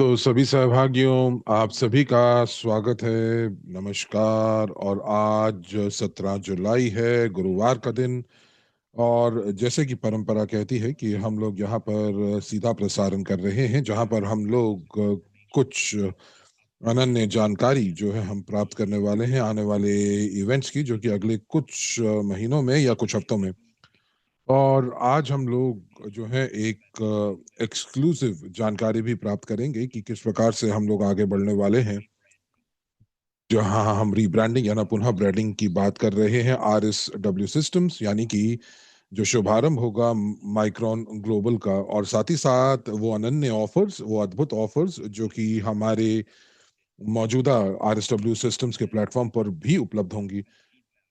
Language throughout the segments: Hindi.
तो सभी सहभागियों, आप सभी का स्वागत है। नमस्कार। और आज 17 जुलाई है, गुरुवार का दिन। और जैसे कि परंपरा कहती है कि हम लोग यहाँ पर सीधा प्रसारण कर रहे हैं, जहाँ पर हम लोग कुछ अनन्य जानकारी जो है हम प्राप्त करने वाले हैं आने वाले इवेंट्स की, जो कि अगले कुछ महीनों में या कुछ हफ्तों में। और आज हम लोग जो है एक एक्सक्लूसिव जानकारी भी प्राप्त करेंगे कि किस प्रकार से हम लोग आगे बढ़ने वाले हैं, जहां हम रीब्रांडिंग या ना पुनः ब्रांडिंग की बात कर रहे हैं RSW सिस्टम्स, यानी कि जो शुभारंभ होगा माइक्रॉन ग्लोबल का। और साथ ही साथ वो अनन्य ऑफर्स, वो अद्भुत ऑफर्स जो कि हमारे मौजूदा RSW सिस्टम्स के प्लेटफॉर्म पर भी उपलब्ध होंगी।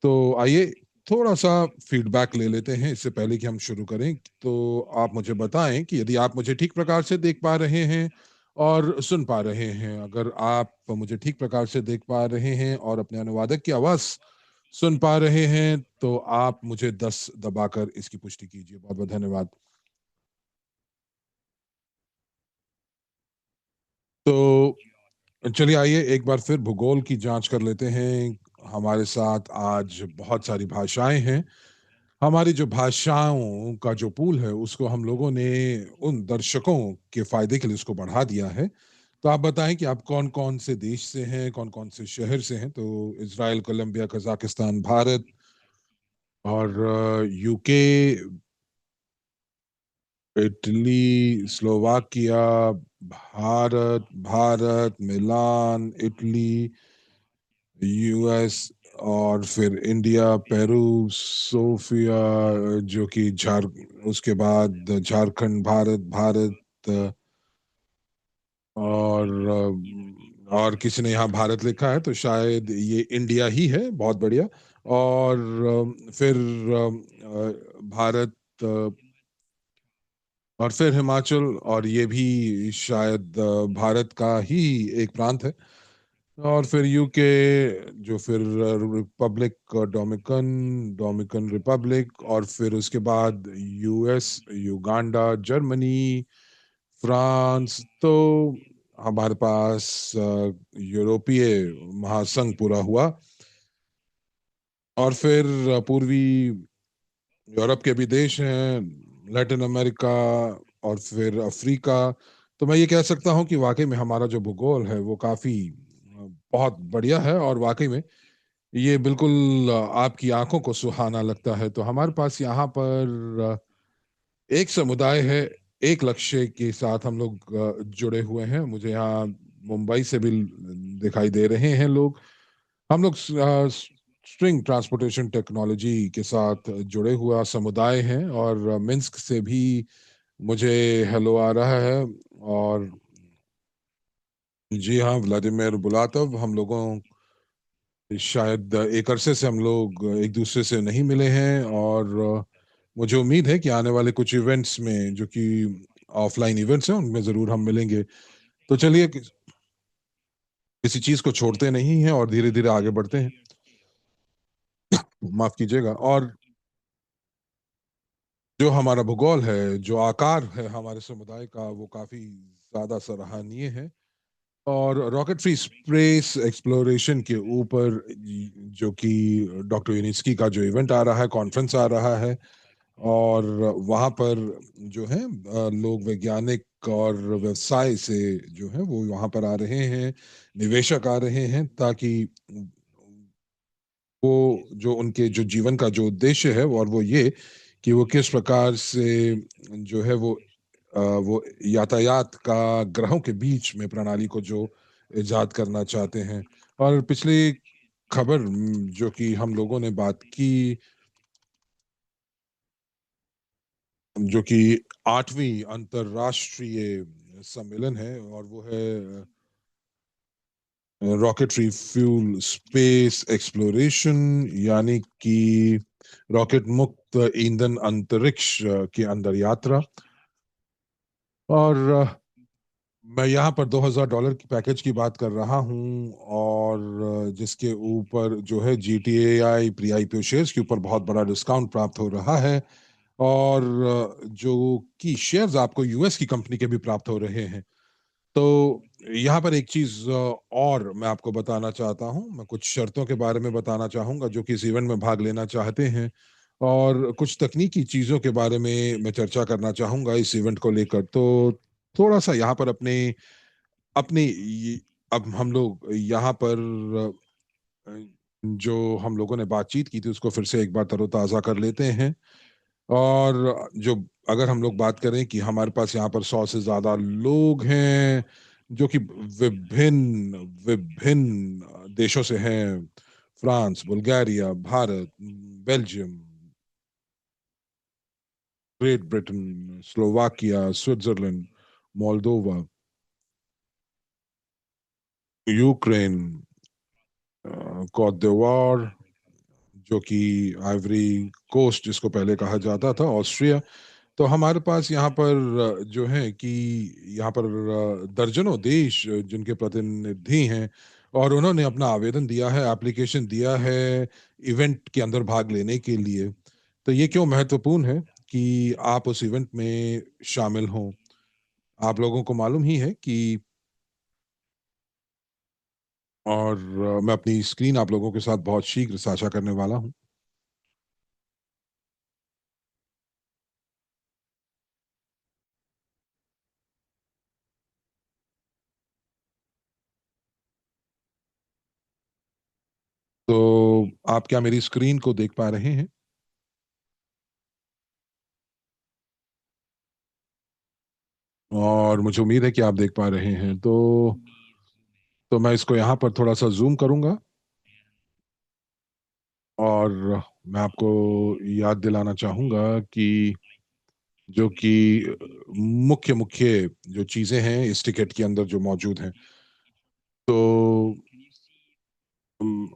तो आइए थोड़ा सा फीडबैक ले लेते हैं इससे पहले कि हम शुरू करें। तो आप मुझे बताएं कि यदि आप मुझे ठीक प्रकार से देख पा रहे हैं और सुन पा रहे हैं। अगर आप मुझे ठीक प्रकार से देख पा रहे हैं और अपने अनुवादक की आवाज सुन पा रहे हैं, तो आप मुझे 10 दबाकर इसकी पुष्टि कीजिए। बहुत बहुत धन्यवाद। तो चलिए, आइए एक बार फिर भूगोल की जांच कर लेते हैं। हमारे साथ आज बहुत सारी भाषाएं हैं। हमारी जो भाषाओं का जो पूल है, उसको हम लोगों ने उन दर्शकों के फायदे के लिए उसको बढ़ा दिया है। तो आप बताएं कि आप कौन कौन से देश से हैं, कौन कौन से शहर से हैं। तो इसराइल, कोलंबिया, कजाकिस्तान, भारत और यूके, इटली, स्लोवाकिया, भारत, मिलान, इटली, यूएस, और फिर इंडिया, पेरू, सोफिया, जो कि उसके बाद झारखंड, भारत। और किसी ने यहाँ भारत लिखा है, तो शायद ये इंडिया ही है। बहुत बढ़िया। और फिर भारत, और फिर हिमाचल, और ये भी शायद भारत का ही एक प्रांत है। और फिर यूके, जो फिर रिपब्लिक डोमिनिकन, रिपब्लिक, और फिर उसके बाद यूएस, युगांडा, जर्मनी, फ्रांस। तो हमारे पास यूरोपीय महासंघ पूरा हुआ। और फिर पूर्वी यूरोप के भी देश हैं, लैटिन अमेरिका, और फिर अफ्रीका। तो मैं ये कह सकता हूँ कि वाकई में हमारा जो भूगोल है वो काफी बहुत बढ़िया है। और वाकई में ये बिल्कुल आपकी आंखों को सुहाना लगता है। तो हमारे पास यहाँ पर एक समुदाय है, एक लक्ष्य के साथ हम लोग जुड़े हुए हैं। मुझे यहाँ मुंबई से भी दिखाई दे रहे हैं लोग। हम लोग स्ट्रिंग ट्रांसपोर्टेशन टेक्नोलॉजी के साथ जुड़े हुआ समुदाय हैं। और मिन्स्क से भी मुझे हेलो आ रहा है। और जी हाँ, व्लादिमीर बुलातव। हम लोगों शायद एक अरसे से हम लोग एक दूसरे से नहीं मिले हैं। और मुझे उम्मीद है कि आने वाले कुछ इवेंट्स में, जो कि ऑफलाइन इवेंट्स हैं, उनमें जरूर हम मिलेंगे। तो चलिए, किसी चीज को छोड़ते नहीं हैं और धीरे धीरे आगे बढ़ते हैं। माफ कीजिएगा। और जो हमारा भूगोल है, जो आकार है हमारे समुदाय का, वो काफी ज्यादा सराहनीय है। और रॉकेट फ्री स्पेस एक्सप्लोरेशन के ऊपर जो कि डॉक्टर यूनिस्की का जो इवेंट आ रहा है, कॉन्फ्रेंस आ रहा है। और वहाँ पर जो है लोग वैज्ञानिक और व्यवसाय से जो है वो वहाँ पर आ रहे हैं, निवेशक आ रहे हैं, ताकि वो जो उनके जो जीवन का जो उद्देश्य है, और वो ये कि वो किस प्रकार से जो है वो यातायात का ग्रहों के बीच में प्रणाली को जो इजाद करना चाहते हैं। और पिछली खबर जो कि हम लोगों ने बात की, जो कि 8वीं अंतरराष्ट्रीय सम्मेलन है, और वो है रॉकेटरी फ्यूल स्पेस एक्सप्लोरेशन, यानी कि रॉकेट मुक्त ईंधन अंतरिक्ष के अंदर यात्रा। और मैं यहाँ पर $2000 की पैकेज की बात कर रहा हूँ। और जिसके ऊपर जो है GTAI प्री IPO शेयर्स के ऊपर बहुत बड़ा डिस्काउंट प्राप्त हो रहा है। और जो कि शेयर्स आपको यूएस की कंपनी के भी प्राप्त हो रहे हैं। तो यहाँ पर एक चीज़ और मैं आपको बताना चाहता हूँ। मैं कुछ शर्तों के बारे में बताना चाहूँगा जो कि इस इवेंट में भाग लेना चाहते हैं और कुछ तकनीकी चीज़ों के बारे में मैं चर्चा करना चाहूँगा इस इवेंट को लेकर। तो थोड़ा-सा यहाँ पर अपने अपने ये अब हम लोग यहाँ पर अ, जो हम लोगों ने बातचीत की थी उसको फिर से एक बार तरोताज़ा कर लेते हैं। और जो अगर हम लोग बात करें कि हमारे पास यहाँ पर 100 से ज़्यादा लोग हैं, जो कि विभिन्न विभिन्न देशों से हैं। France, Bulgaria, Bharat, Belgium, Great Britain, Slovakia, Switzerland, Moldova, Ukraine, Cote d'Ivoire, जो कि आइवरी कोस्ट जिसको पहले कहा जाता था, ऑस्ट्रिया। तो हमारे पास यहाँ पर जो है कि यहाँ पर दर्जनों देश जिनके प्रतिनिधि हैं और उन्होंने अपना आवेदन दिया है, एप्लीकेशन दिया है इवेंट के अंदर भाग लेने के लिए। तो ये क्यों महत्वपूर्ण है कि आप उस इवेंट में शामिल हों? आप लोगों को मालूम ही है कि और मैं अपनी स्क्रीन आप लोगों के साथ बहुत शीघ्र साझा करने वाला हूँ। तो आप क्या मेरी स्क्रीन को देख पा रहे हैं? और मुझे उम्मीद है कि आप देख पा रहे हैं। तो मैं इसको यहाँ पर थोड़ा-सा ज़ूम करूँगा और मैं आपको याद दिलाना चाहूँगा कि जो कि मुख्य-मुख्य जो चीज़ें हैं इस टिकट के अंदर जो मौजूद हैं। तो उम,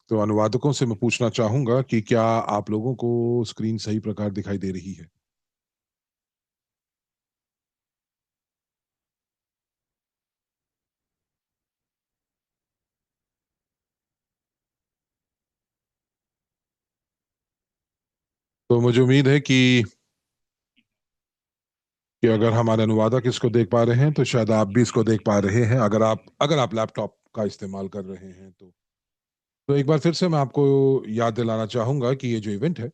तो अनुवादकों से मैं पूछना चाहूँगा कि क्या आप लोगों को स्क्रीन सही प्रकार दिखाई दे रही है? तो मुझे उम्मीद है कि अगर हमारे अनुवादक इसको देख पा रहे हैं, तो शायद आप भी इसको देख पा रहे हैं, अगर आप लैपटॉप का इस्तेमाल कर रहे हैं तो। तो एक बार फिर से मैं आपको याद दिलाना चाहूँगा कि ये जो इवेंट है,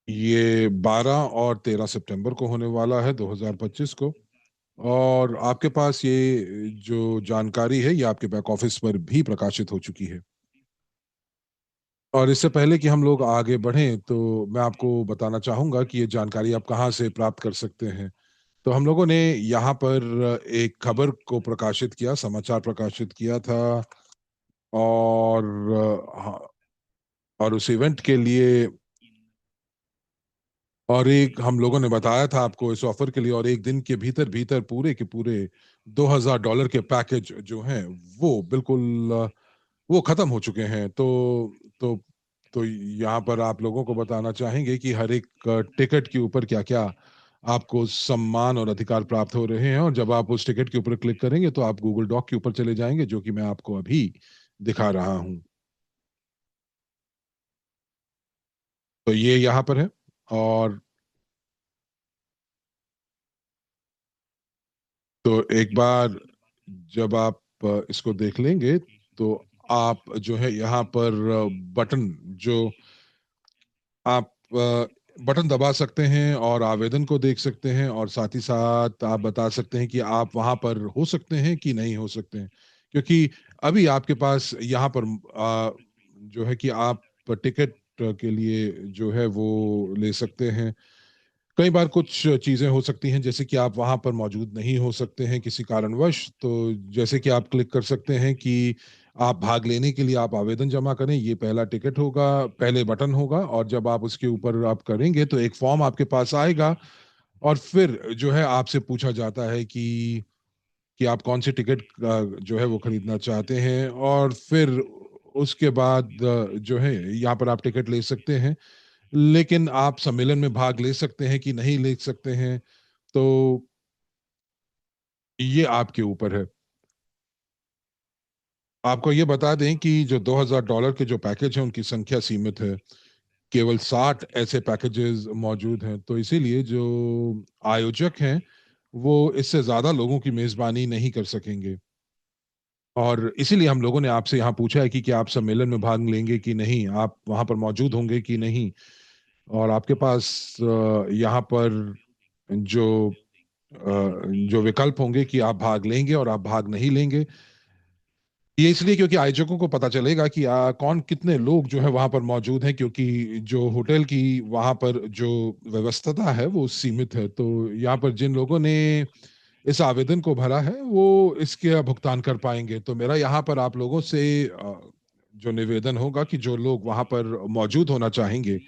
ये 12 और 13 सितंबर को होने वाला है 2025 को और आपके पास ये जो जानकारी है, ये आपके बैक ऑफ़िस पर भी प्रकाशित हो चुकी है। और इससे पहले कि हम लोग आगे बढ़ें, तो मैं आपको बताना चाहूँगा कि ये जानकारी आप कहाँ से प्राप्त कर सकते हैं। तो हम लोगों ने यहाँ पर एक खबर को प्रकाशित किया, समाचार प्रकाशित किया था और हाँ, और उस इवेंट के लिए और एक हम लोगों ने बताया था आपको इस ऑफ़र के लिए और 1 दिन के भीतर-भीतर पूरे के पूरे $2000 के पैकेज जो हैं, वो बिल्कुल वो ख़त्म हो चुके हैं। तो तो यहाँ पर आप लोगों को बताना चाहेंगे कि हर एक टिकट के ऊपर क्या-क्या आपको सम्मान और अधिकार प्राप्त हो रहे हैं और जब आप उस टिकट के ऊपर क्लिक करेंगे, तो आप गूगल डॉक के ऊपर चले जाएँगे, जो कि मैं आपको अभी दिखा रहा हूँ। तो ये यहाँ पर है और तो एक बार जब आप इसको देख लेंगे, तो आप जो है यहाँ पर बटन जो आप बटन दबा सकते हैं और आवेदन को देख सकते हैं और साथ ही साथ आप बता सकते हैं कि आप वहाँ पर हो सकते हैं कि नहीं हो सकते हैं। क्योंकि अभी आपके पास यहाँ पर जो है कि आप टिकट के लिए जो है वो ले सकते हैं। कई बार कुछ चीज़ें हो सकती हैं जैसे कि आप वहाँ पर मौजूद नहीं हो सकते हैं किसी कारणवश, तो जैसे कि आप क्लिक कर सकते हैं कि आप भाग लेने के लिए आप आवेदन जमा करें, ये पहला टिकट होगा, पहले बटन होगा और जब आप उसके ऊपर आप करेंगे तो एक फॉर्म आपके पास आएगा और फिर जो है आपसे पूछा जाता है कि आप कौन-सी टिकट जो है वो खरीदना चाहते हैं और फिर उसके बाद जो है यहाँ पर आप टिकट ले सकते हैं। लेकिन आप सम्मेलन में भाग ले सकते हैं कि नहीं ले सकते हैं, तो ये आपके ऊपर है। आपको ये बता दें कि जो $2000 के जो पैकेज हैं, उनकी संख्या सीमित है। केवल 60 ऐसे पैकेजेज़ मौजूद हैं, तो इसीलिए जो आयोजक हैं, वो इससे ज़्यादा लोगों की मेज़बानी नहीं कर सकेंगे। और इसीलिए हम लोगों ने आपसे यहाँ पूछा है कि क्या आप सम्मेलन में भाग लेंगे कि नहीं? आप वहाँ पर मौजूद होंगे कि नहीं? और आपके पास यहाँ पर जो जो विकल्प होंगे कि आप भाग लेंगे और आप भाग नहीं लेंगे। ये इसलिए क्योंकि आयोजकों को पता चलेगा कि कौन कितने लोग जो है वहाँ पर मौजूद हैं, क्योंकि जो होटल की वहाँ पर जो व्यवस्था है वो सीमित है। तो यहाँ पर जिन लोगों ने इस आवेदन को भरा है वो इसके भुगतान कर पाएंगे। तो मेरा यहाँ पर आप लोगों से जो निवेदन होगा कि जो लोग वहाँ पर मौजूद होना चाहेंगे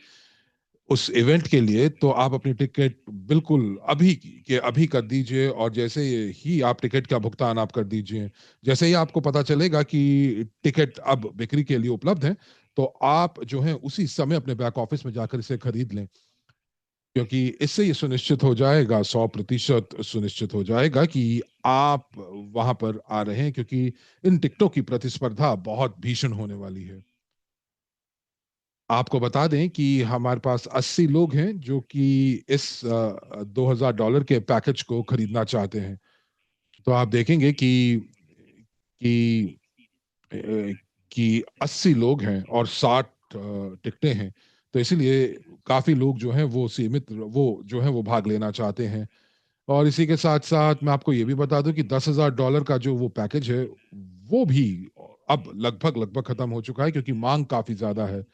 उस इवेंट के लिए, तो आप अपनी टिकट बिल्कुल अभी के अभी कर दीजिए। और जैसे ही आप टिकट का भुगतान आप कर दीजिए, जैसे ही आपको पता चलेगा कि टिकट अब बिक्री के लिए उपलब्ध है, तो आप जो है उसी समय अपने बैक ऑफिस में जाकर इसे खरीद लें। क्योंकि इससे ये सुनिश्चित हो जाएगा, 100% सुनिश्चित हो जाएगा कि आप वहां पर आ रहे हैं, क्योंकि इन टिकटों की प्रतिस्पर्धा बहुत भीषण होने वाली है। आपको बता दें कि हमारे पास 80 लोग हैं जो कि इस $2000 के पैकेज को खरीदना चाहते हैं। तो आप देखेंगे कि अ, कि 80 लोग हैं और 60 टिकटें हैं। तो इसीलिए काफ़ी लोग जो हैं वो सीमित वो जो है वो भाग लेना चाहते हैं। और इसी के साथ-साथ मैं आपको ये भी बता दूँ कि $10,000 का जो वो पैकेज है, वो भी अब लगभग-लगभग खत्म हो चुका है, क्योंकि माँग काफ़ी ज़्यादा है।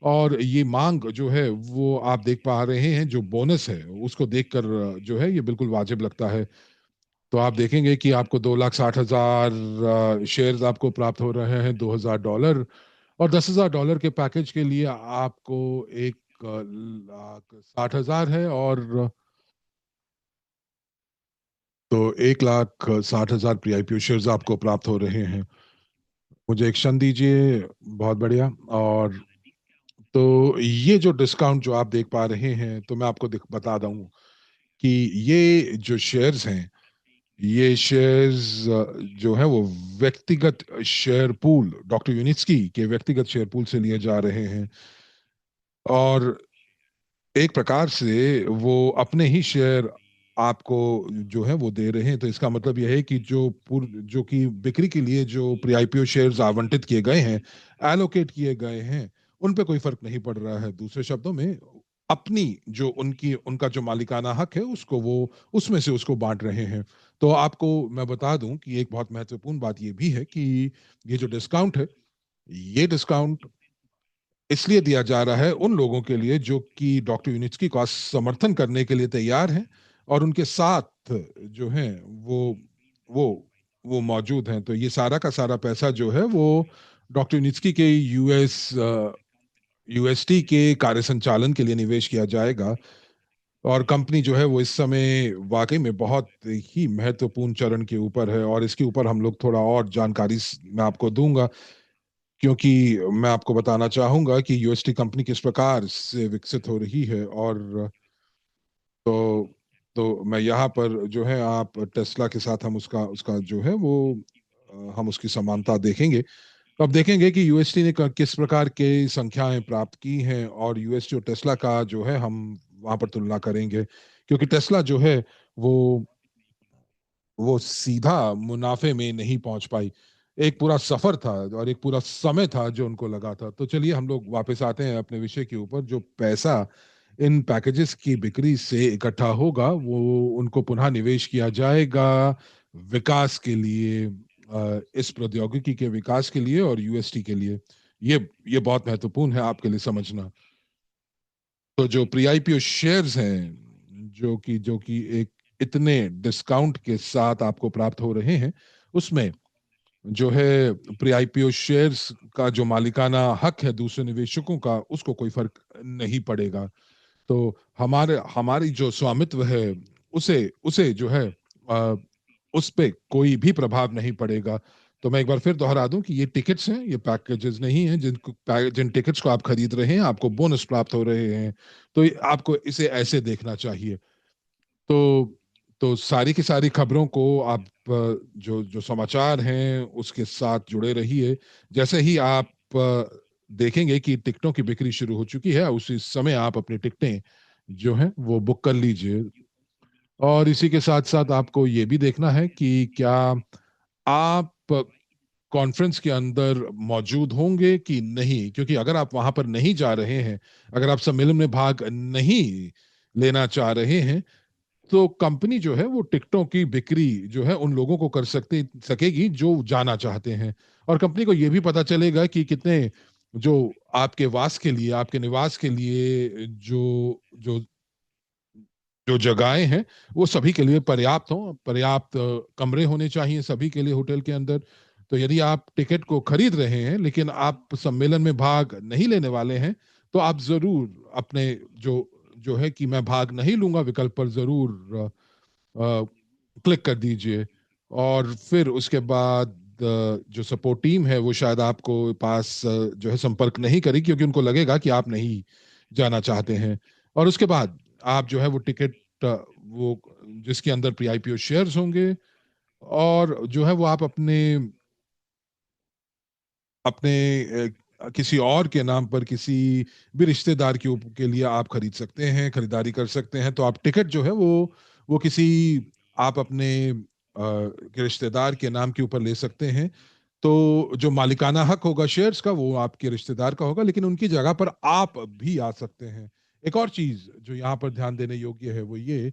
और ये माँग जो है वो आप देख पा रहे हैं, जो बोनस है उसको देखकर जो है ये बिल्कुल वाजिब लगता है। तो आप देखेंगे कि आपको 2,60,000 शेयर्स आपको प्राप्त हो रहे हैं, $2,000। और $10,000 के पैकेज के लिए आपको 1,60,000 है। और तो 1,60,000 पीआईपी शेयर्स आपको प्राप्त हो रहे हैं। मुझे एक क्षण दीजिए। बहुत बढ़िया। और तो ये जो डिस्काउंट जो आप देख पा रहे हैं, तो मैं आपको बता दूं कि ये जो शेयर्स हैं, ये शेयर्स जो है वो व्यक्तिगत शेयर पूल, डॉक्टर यूनिट्सकी के व्यक्तिगत शेयर पूल से लिए जा रहे हैं। और एक प्रकार से वो अपने ही शेयर आपको जो है वो दे रहे हैं। तो इसका मतलब यह है कि जो कि बिक्री के लिए जो प्री आईपीओ शेयर्स आवंटित किए गए हैं, एलोकेट किए गए हैं, उन पे कोई फर्क नहीं पड़ रहा है। दूसरे शब्दों में, अपनी जो उनकी उनका जो मालिकाना हक है उसको वो उसमें से उसको बांट रहे हैं। तो आपको मैं बता दूं कि एक बहुत महत्वपूर्ण बात ये भी है कि ये जो डिस्काउंट है, ये डिस्काउंट इसलिए दिया जा रहा है उन लोगों के लिए जो कि डॉक्टर यूनिट्स्की का समर्थन करने के लिए तैयार हैं और उनके साथ जो हैं वो वो मौजूद हैं। तो ये सारा का सारा पैसा जो है वो डॉक्टर यूनिट्स्की के यूएसटी के कार्य संचालन के लिए निवेश किया जाएगा। और कंपनी जो है वो इस समय वाकई में बहुत ही महत्वपूर्ण चरण के ऊपर है, और इसके ऊपर हम लोग थोड़ा और जानकारी मैं आपको दूंगा, क्योंकि मैं आपको बताना चाहूंगा कि यूएसटी कंपनी किस प्रकार से विकसित हो रही है। और तो मैं यहाँ पर जो है, आप टेस्ला के साथ हम उसका उसका जो है वो हम उसकी समानता देखेंगे। तो अब देखेंगे कि यूएसटी ने किस प्रकार के संख्याएं प्राप्त की हैं, और यूएसटी और टेस्ला का जो है हम वहां पर तुलना करेंगे। क्योंकि टेस्ला जो है वो वो सीधा मुनाफे में नहीं पहुंच पाई। एक पूरा सफर था और एक पूरा समय था जो उनको लगा था। तो चलिए हम लोग वापस आते हैं अपने विषय के ऊपर। जो पैसा इन पैकेजेस की बिक्री से इकट्ठा होगा वो उनको पुनः निवेश किया जाएगा विकास के लिए, इस प्रौद्योगिकी के विकास के लिए और यूएसटी के लिए। ये बहुत महत्वपूर्ण है आपके लिए समझना। तो जो प्री आईपीओ शेयर्स हैं जो कि एक इतने डिस्काउंट के साथ आपको प्राप्त हो रहे हैं, उसमें जो है प्री आईपीओ शेयर्स का जो मालिकाना हक है दूसरे निवेशकों का, उसको कोई फर्क नहीं पड़ेगा। तो हमारे हमारी जो स्वामित्व है उसे उसे जो है अ, उस पे कोई भी प्रभाव नहीं पड़ेगा। तो मैं एक बार फिर दोहरा दूं कि ये टिकट्स हैं, ये पैकेजेस नहीं हैं। जिन टिकट्स को आप खरीद रहे हैं आपको बोनस प्राप्त हो रहे हैं। तो आपको इसे ऐसे देखना चाहिए। तो सारी की सारी खबरों को आप जो जो समाचार हैं उसके साथ जुड़े रहिए। जैसे ही आप देखेंगे कि टिकटों की बिक्री शुरू हो चुकी है, उसी समय आप अपनी टिकटें जो हैं वो बुक कर लीजिए। और इसी के साथ साथ आपको ये भी देखना है कि क्या आप कॉन्फ्रेंस के अंदर मौजूद होंगे कि नहीं, क्योंकि अगर आप वहां पर नहीं जा रहे हैं, अगर आप सम्मेलन में भाग नहीं लेना चाह रहे हैं, तो कंपनी जो है वो टिकटों की बिक्री जो है उन लोगों को कर सकते सकेगी जो जाना चाहते हैं। और कंपनी को ये भी पता चलेगा कि कितने जो आपके वास के लिए, आपके निवास के लिए जो जो जो जगहें हैं वो सभी के लिए पर्याप्त हों, पर्याप्त कमरे होने चाहिए सभी के लिए होटल के अंदर। तो यदि आप टिकट को खरीद रहे हैं लेकिन आप सम्मेलन में भाग नहीं लेने वाले हैं, तो आप जरूर अपने जो जो है कि मैं भाग नहीं लूंगा विकल्प पर जरूर क्लिक कर दीजिए। और फिर उसके बाद जो सपोर्ट टीम है वो शायद आपको पास जो है संपर्क नहीं करेगी, क्योंकि उनको लगेगा कि आप नहीं जाना चाहते हैं। और उसके बाद आप जो है वो टिकट वो जिसके अंदर पीआईपीओ शेयर्स होंगे, और जो है वो आप अपने अपने किसी और के नाम पर किसी भी रिश्तेदार के लिए आप खरीद सकते हैं, खरीदारी कर सकते हैं। तो आप टिकट जो है वो किसी आप अपने के रिश्तेदार के नाम के ऊपर ले सकते हैं। तो जो मालिकाना हक होगा शेयर्स का वो आपके रिश्तेदार का होगा, लेकिन उनकी जगह पर आप भी आ सकते हैं। एक और चीज जो यहाँ पर ध्यान देने योग्य है वो ये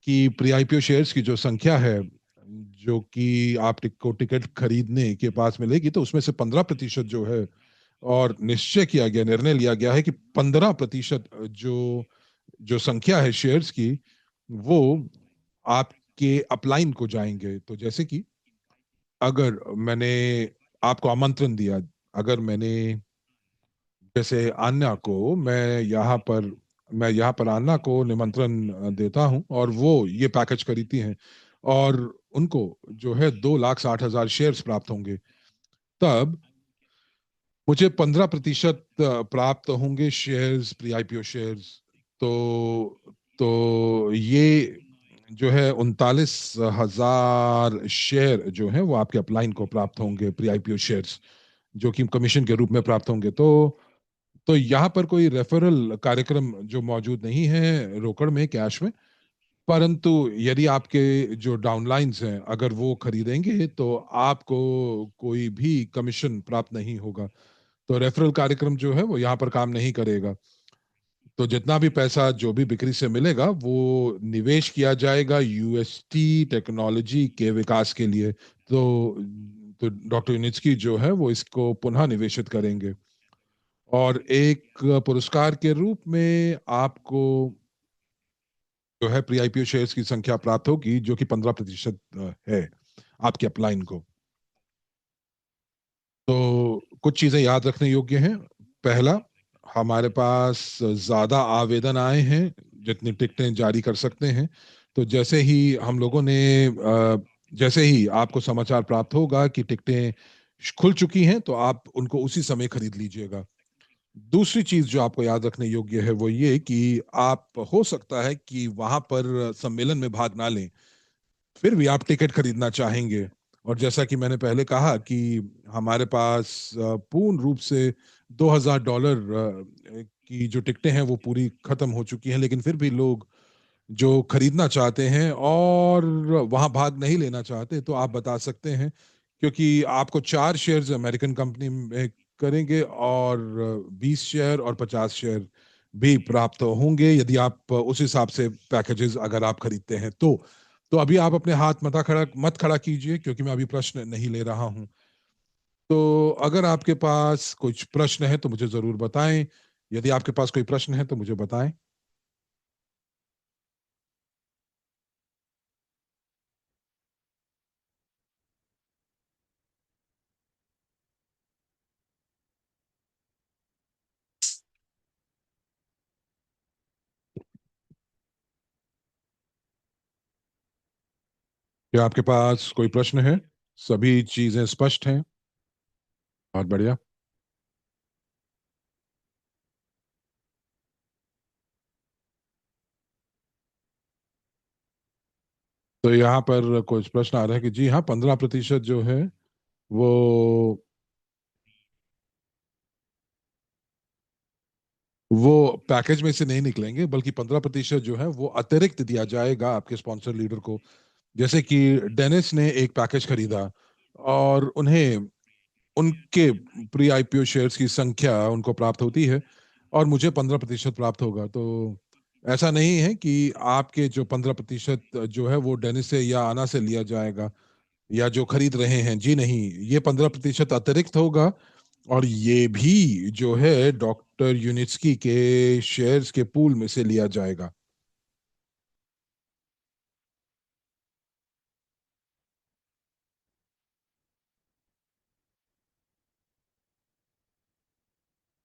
कि प्री आईपीओ शेयर्स की जो संख्या है जो कि आप को टिकट खरीदने के पास मिलेगी, तो उसमें से 15% जो है, और निश्चय किया गया, निर्णय लिया गया है कि 15% जो जो संख्या है शेयर्स की वो आपके अपलाइन को जाएंगे। तो जैसे कि अगर मैंने आपको आमंत्रण दिया, अगर मैंने जैसे आन्या को मैं यहाँ पर आन्ना को निमंत्रण देता हूँ और वो ये पैकेज खरीदती हैं, और उनको जो है 2,60,000 शेयर्स प्राप्त होंगे, तब मुझे 15% प्राप्त होंगे शेयर्स, प्री आईपीओ शेयर्स। तो ये जो है 39,000 शेयर जो है वो आपके अपलाइन को प्राप्त होंगे, प्री आईपीओ शेयर्स जो कि कमीशन के रूप में प्राप्त होंगे। तो यहाँ पर कोई रेफरल कार्यक्रम जो मौजूद नहीं है रोकड़ में, कैश में। परंतु यदि आपके जो डाउनलाइंस हैं अगर वो खरीदेंगे तो आपको कोई भी कमीशन प्राप्त नहीं होगा। तो रेफरल कार्यक्रम जो है वो यहाँ पर काम नहीं करेगा। तो जितना भी पैसा जो भी बिक्री से मिलेगा वो निवेश किया जाएगा यूएसटी टेक्नोलॉजी के विकास के लिए। तो डॉक्टर यूनिट्सकी जो है वो इसको पुनः निवेशित करेंगे, और एक पुरस्कार के रूप में आपको जो है प्री आईपीओ शेयर्स की संख्या प्राप्त होगी जो कि 15% है आपके अपलाइन को। तो कुछ चीजें याद रखने योग्य हैं। पहला, हमारे पास ज्यादा आवेदन आए हैं जितनी टिकटें जारी कर सकते हैं। तो जैसे ही आपको समाचार प्राप्त होगा कि टिकटें खुल चुकी हैं तो आप उनको उसी समय खरीद लीजिएगा। दूसरी चीज जो आपको याद रखने योग्य है वो ये कि आप हो सकता है कि वहां पर सम्मेलन में भाग ना लें, फिर भी आप टिकट खरीदना चाहेंगे। और जैसा कि मैंने पहले कहा कि हमारे पास पूर्ण रूप से $2,000 की जो टिकटें हैं वो पूरी खत्म हो चुकी हैं, लेकिन फिर भी लोग जो खरीदना चाहते हैं और वहां भाग नहीं लेना चाहते, तो आप बता सकते हैं, क्योंकि आपको 4 शेयर्स अमेरिकन कंपनी में करेंगे और 20 शेयर और 50 शेयर भी प्राप्त होंगे यदि आप उस हिसाब से पैकेजेस अगर आप खरीदते हैं। तो अभी आप अपने हाथ मत खड़ा कीजिए, क्योंकि मैं अभी प्रश्न नहीं ले रहा हूं। तो अगर आपके पास कुछ प्रश्न है तो मुझे जरूर बताएं। यदि आपके पास कोई प्रश्न है तो मुझे बताएं। क्या आपके पास कोई प्रश्न है? सभी चीजें स्पष्ट हैं? बहुत बढ़िया। तो यहाँ पर कुछ प्रश्न आ रहे हैं कि जी हाँ, 15% जो है वो वो पैकेज में से नहीं निकलेंगे, बल्कि 15% जो है वो अतिरिक्त दिया जाएगा आपके स्पॉन्सर लीडर को। जैसे कि डेनिस ने एक पैकेज खरीदा और उन्हें उनके प्री आईपीओ शेयर्स की संख्या उनको प्राप्त होती है, और मुझे 15% प्राप्त होगा। तो ऐसा नहीं है कि आपके जो 15% जो है वो डेनिस से या आना से लिया जाएगा, या जो खरीद रहे हैं, जी नहीं, ये 15% अतिरिक्त होगा। और ये भी जो है डॉक्टर यूनिट्सकी के शेयर्स के पूल में से लिया जाएगा।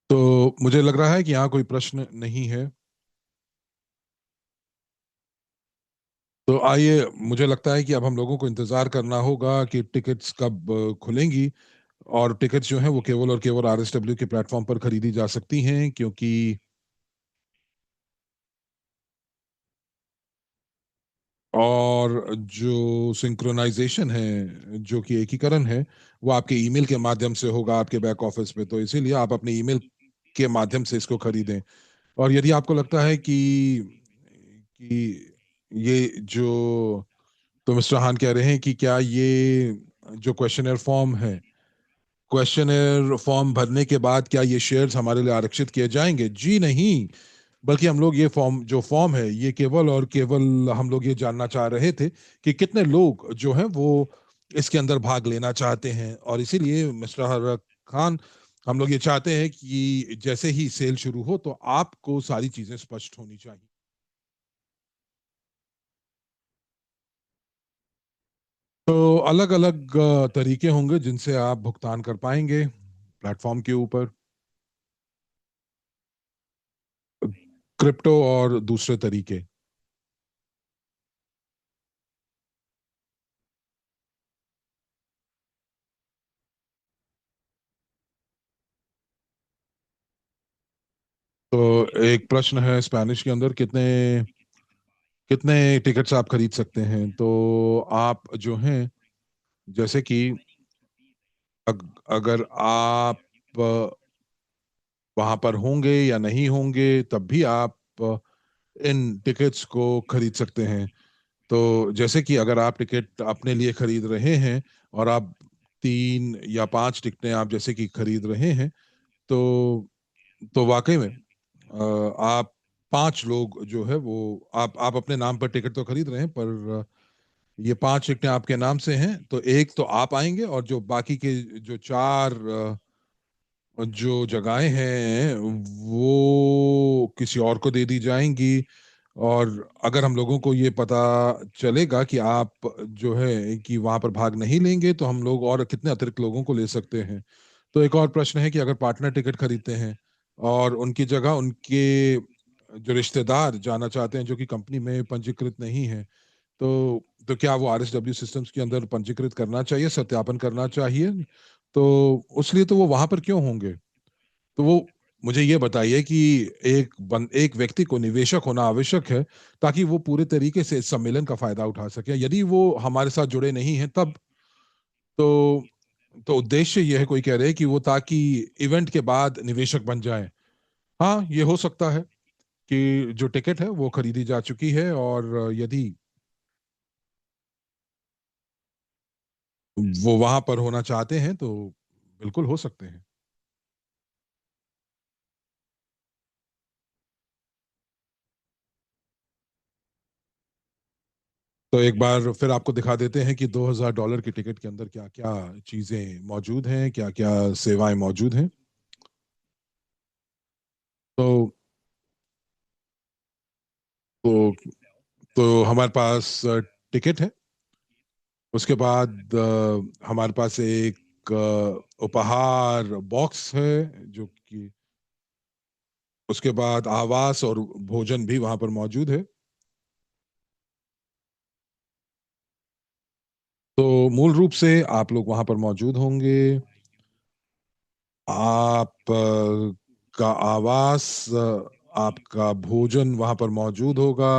तो मुझे लग रहा है कि यहाँ कोई प्रश्न नहीं है। तो आइए, मुझे लगता है कि अब हम लोगों को इंतजार करना होगा कि टिकट्स कब खुलेंगी। और टिकट्स जो हैं वो केवल और केवल आरएसडब्ल्यू के प्लेटफॉर्म पर खरीदी जा सकती हैं, क्योंकि और जो सिंक्रोनाइजेशन है, जो कि एकीकरण है, वो आपके ईमेल के माध्यम से होगा आपके बैक ऑफिस पे। तो इसीलिए आप अपने ईमेल के माध्यम से इसको खरीदें। और यदि आपको लगता है कि ये जो, तो मिस्टर हान कह रहे हैं कि क्या ये जो क्वेश्चनर फॉर्म है, क्वेश्चनर फॉर्म भरने के बाद क्या ये शेयर्स हमारे लिए आरक्षित किए जाएंगे? जी नहीं, बल्कि हम लोग ये फॉर्म है, ये केवल और केवल हम लोग ये जानना चाह रहे थे कि कितने लोग जो हैं वो इसके अंदर भाग लेना चाहते हैं। और इसीलिए मिस्टर हरक खान, हम लोग ये चाहते हैं कि जैसे ही सेल शुरू हो तो आपको सारी चीजें स्पष्ट होनी चाहिए। तो अलग अलग तरीके होंगे जिनसे आप भुगतान कर पाएंगे प्लेटफॉर्म के ऊपर, क्रिप्टो और दूसरे तरीके। तो एक प्रश्न है स्पेनिश के अंदर, कितने कितने टिकट्स आप खरीद सकते हैं? तो आप जो हैं, जैसे कि अगर आप वहां पर होंगे या नहीं होंगे, तब भी आप इन टिकट्स को खरीद सकते हैं। तो जैसे कि अगर आप टिकट अपने लिए खरीद रहे हैं और आप 3 या 5 टिकटें आप जैसे कि खरीद रहे हैं, तो वाकई में आप 5 लोग जो है वो, आप अपने नाम पर टिकट तो खरीद रहे हैं, पर ये 5 टिकटें आपके नाम से हैं। तो एक तो आप आएंगे, और जो बाकी के जो 4 जो जगहें हैं वो किसी और को दे दी जाएंगी। और अगर हम लोगों को ये पता चलेगा कि आप जो है कि वहां पर भाग नहीं लेंगे, तो हम लोग और कितने अतिरिक्त लोगों को ले सकते हैं। तो एक और प्रश्न है कि अगर पार्टनर टिकट खरीदते हैं और उनकी जगह उनके जो रिश्तेदार जाना चाहते हैं जो कि कंपनी में पंजीकृत नहीं है, तो क्या वो आरएसडब्ल्यू सिस्टम्स के अंदर पंजीकृत करना चाहिए, सत्यापन करना चाहिए? तो उसलिए तो वो वहां पर क्यों होंगे? तो वो, मुझे ये बताइए कि एक व्यक्ति को निवेशक होना आवश्यक है ताकि वो पूरे तरीके से इस सम्मेलन का फायदा उठा सके। यदि वो हमारे साथ जुड़े नहीं हैं तब, तो उद्देश्य ये है, कोई कह रहे हैं कि वो ताकि इवेंट के बाद निवेशक बन जाए। हाँ, ये हो सकता है कि जो टिकट है वो खरीदी जा चुकी है, और यदि वो वहां पर होना चाहते हैं तो बिल्कुल हो सकते हैं। तो एक बार फिर आपको दिखा देते हैं कि $2000 की टिकट के अंदर क्या क्या चीजें मौजूद हैं, क्या क्या सेवाएं मौजूद हैं। तो तो हमारे पास टिकट है। उसके बाद हमारे पास एक उपहार बॉक्स है, जो कि, उसके बाद आवास और भोजन भी वहां पर मौजूद है। तो मूल रूप से आप लोग वहां पर मौजूद होंगे। आप का आवास, आपका भोजन वहां पर मौजूद होगा।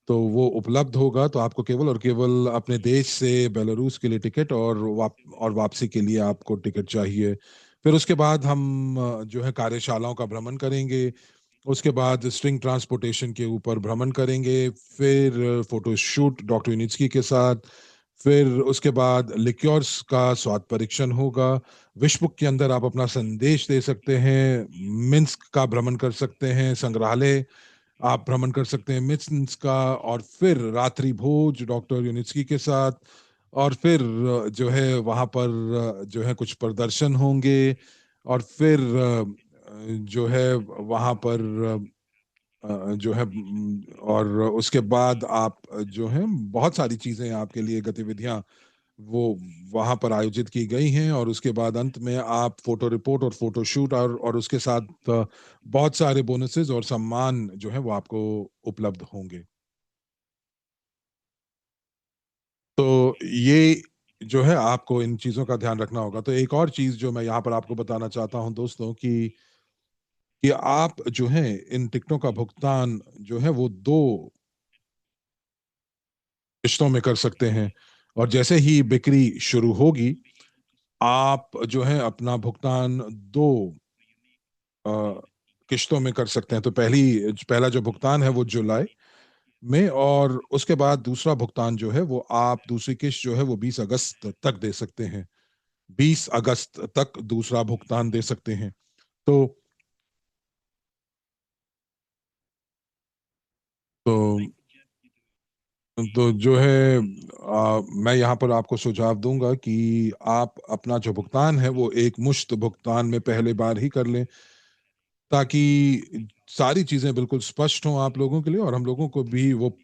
तो वो उपलब्ध होगा, तो आपको केवल और केवल अपने देश से बेलारूस के लिए टिकट, और वापसी के लिए आपको टिकट चाहिए। फिर उसके बाद हम जो है कार्यशालाओं का भ्रमण करेंगे। उसके बाद स्ट्रिंग ट्रांसपोर्टेशन के ऊपर भ्रमण करेंगे, फिर फोटोशूट डॉक्टर यूनिट्स्की के साथ, फिर उसके बाद लिक्योर्स का स्वाद परीक्षण होगा। विश्व के अंदर आप अपना संदेश दे सकते हैं, मिन्स्क का भ्रमण कर सकते हैं, संग्रहालय आप भ्रमण कर सकते हैं मिन्स्क का, और फिर रात्रि भोज डॉक्टर यूनिट्स्की के साथ, और फिर जो है वहाँ पर जो है कुछ प्रदर्शन होंगे, और फिर जो है वहाँ पर जो है और उसके बाद आप जो है बहुत सारी चीजें आपके लिए गतिविधियां वो वहां पर आयोजित की गई हैं, और उसके बाद अंत में आप फोटो रिपोर्ट और फोटो शूट और उसके साथ बहुत सारे बोनसेस और सम्मान जो है वो आपको उपलब्ध होंगे। तो ये जो है आपको इन चीजों का ध्यान रखना होगा। तो एक और चीज जो मैं यहाँ पर आपको बताना चाहता हूँ दोस्तों, कि आप जो है इन टिकटों का भुगतान जो है वो दो किश्तों में कर सकते हैं, और जैसे ही बिक्री शुरू होगी आप जो है अपना भुगतान दो अ, किश्तों में कर सकते हैं। तो पहला जो भुगतान है वो जुलाई में, और उसके बाद दूसरा भुगतान जो है वो आप दूसरी किश्त जो है वो 20 अगस्त तक दे सकते हैं। 20 अगस्त तक दूसरा भुगतान दे सकते हैं। तो तो तो जो है मैं यहाँ पर आपको सुझाव दूंगा कि आप अपना जो भुगतान है वो एक मुश्त भुगतान में पहले बार ही कर लें, ताकि सारी चीजें बिल्कुल स्पष्ट हों आप लोगों के लिए, और हम लोगों को भी वो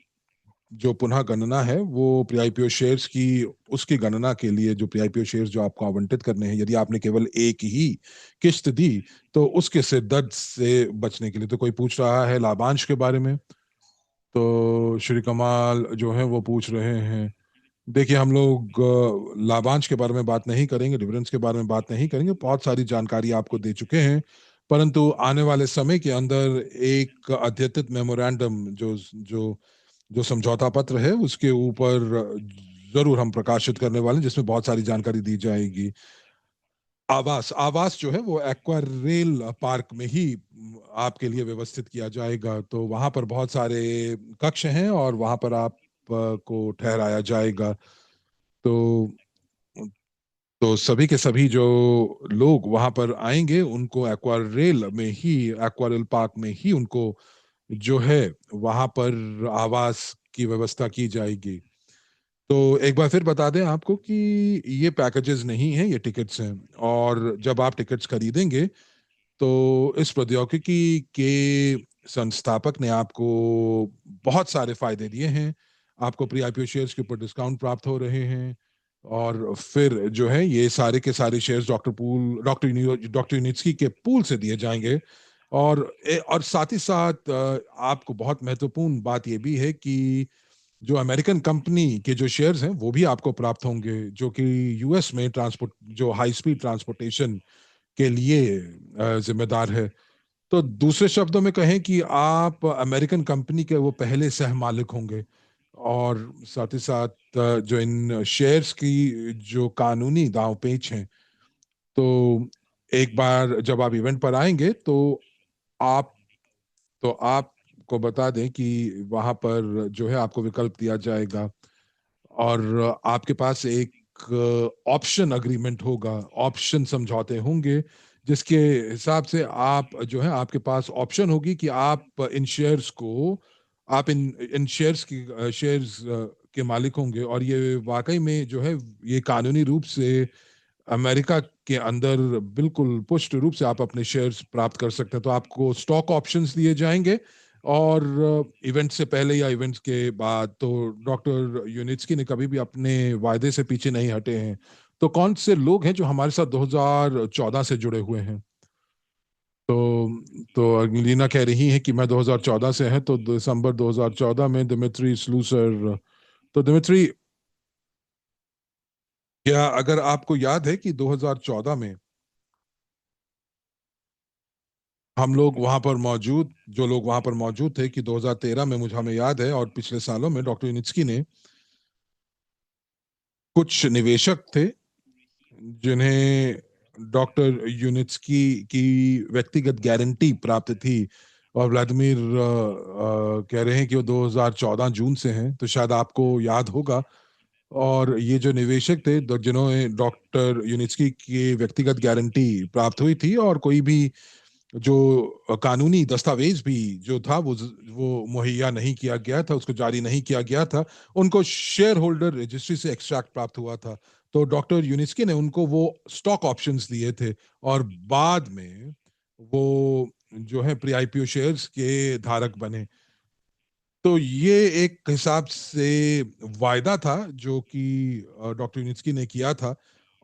जो पुनः गणना है वो पीआईपीओ शेयर्स की, उसकी गणना के लिए जो पीआईपीओ शेयर्स जो आपको आवंटित करने हैं, यदि आपने केवल एक ही किश्त दी तो उसके सिर दर्द से बचने के लिए। तो कोई पूछ रहा है लाभांश के बारे में, तो श्री कमाल जो है वो पूछ रहे हैं। देखिए, हम लोग लाभांश के बारे में बात नहीं करेंगे, डिविडेंड्स के बारे में बात नहीं करेंगे, बहुत सारी जानकारी आपको दे चुके हैं। परंतु आने वाले समय के अंदर एक अद्यतित मेमोरेंडम जो जो जो समझौता पत्र है उसके ऊपर जरूर हम प्रकाशित करने वाले हैं, जिसमें बहुत सारी जानकारी दी जाएगी। आवास आवास जो है वो एक्वारेल पार्क में ही आपके लिए व्यवस्थित किया जाएगा। तो वहां पर बहुत सारे कक्ष हैं, और वहां पर आप को ठहराया जाएगा। तो तो सभी के सभी जो लोग वहां पर आएंगे उनको एक्वारेल पार्क में ही उनको जो है वहां पर आवास की व्यवस्था की जाएगी। तो एक बार फिर बता दें आपको कि ये पैकेजेस नहीं हैं, ये टिकट्स हैं, और जब आप टिकट्स खरीदेंगे तो इस प्रौद्योगिकी के संस्थापक ने आपको बहुत सारे फायदे दिए हैं। आपको प्री आईपीओ शेयर्स के ऊपर डिस्काउंट प्राप्त हो रहे हैं, और फिर जो है ये सारे के सारे शेयर्स डॉक्टर यूनिट्स्की के पूल से दिए जाएंगे। और साथ ही साथ आपको बहुत महत्वपूर्ण बात ये भी है कि जो अमेरिकन कंपनी के जो शेयर्स हैं वो भी आपको प्राप्त होंगे, जो कि यूएस में ट्रांसपोर्ट जो हाई स्पीड ट्रांसपोर्टेशन के लिए जिम्मेदार है। तो दूसरे शब्दों में कहें कि आप अमेरिकन कंपनी के वो पहले सह मालिक होंगे, और साथ ही साथ जो इन शेयर्स की जो कानूनी दांव पेच हैं, तो एक बार जब आप इवेंट पर आएंगे आप तो आपको बता दें कि वहां पर जो है आपको विकल्प दिया जाएगा, और आपके पास एक ऑप्शन अग्रीमेंट होगा, ऑप्शन समझौते होंगे, जिसके हिसाब से आप जो है आपके पास ऑप्शन होगी कि आप इन शेयर्स के मालिक होंगे, और ये वाकई में जो है ये कानूनी रूप से अमेरिका के अंदर बिल्कुल पुष्ट रूप से आप अपने शेयर्स प्राप्त कर सकते हैं। तो आपको स्टॉक ऑप्शंस दिए जाएंगे, और इवेंट से पहले या इवेंट्स के बाद। तो डॉक्टर यूनिट्स्की ने कभी भी अपने वायदे से पीछे नहीं हटे हैं। तो कौन से लोग हैं जो हमारे साथ 2014 से जुड़े हुए हैं? तो लीना कह रही है कि मैं 2014 से है, तो दिसंबर 2014 में दिमित्री स्लूसर। तो दिमित्री, क्या अगर आपको याद है कि 2014 में हम लोग वहां पर मौजूद जो लोग वहां पर मौजूद थे, कि 2013 में मुझे हमें याद है, और पिछले सालों में डॉक्टर यूनिट्स्की ने कुछ निवेशक थे जिन्हें डॉक्टर यूनिट्स्की की व्यक्तिगत गारंटी प्राप्त थी, और व्लादिमीर कह रहे हैं कि वो 2014 जून से हैं, तो शायद आपको याद होगा। और ये जो निवेशक थे, जिन्होंने डॉक्टर यूनिस्की की व्यक्तिगत गारंटी प्राप्त हुई थी, और कोई भी जो कानूनी दस्तावेज भी जो था वो मुहैया नहीं किया गया था, उसको जारी नहीं किया गया था। उनको शेयर होल्डर रजिस्ट्री से एक्सट्रैक्ट प्राप्त हुआ था। तो डॉक्टर यूनिस्की ने उनको वो स्टॉक ऑप्शंस दिए थे, और बाद में वो जो है प्री आईपीओ शेयर्स के धारक बने। तो ये एक हिसाब से वायदा था जो कि डॉक्टर यूनिस्की ने किया था,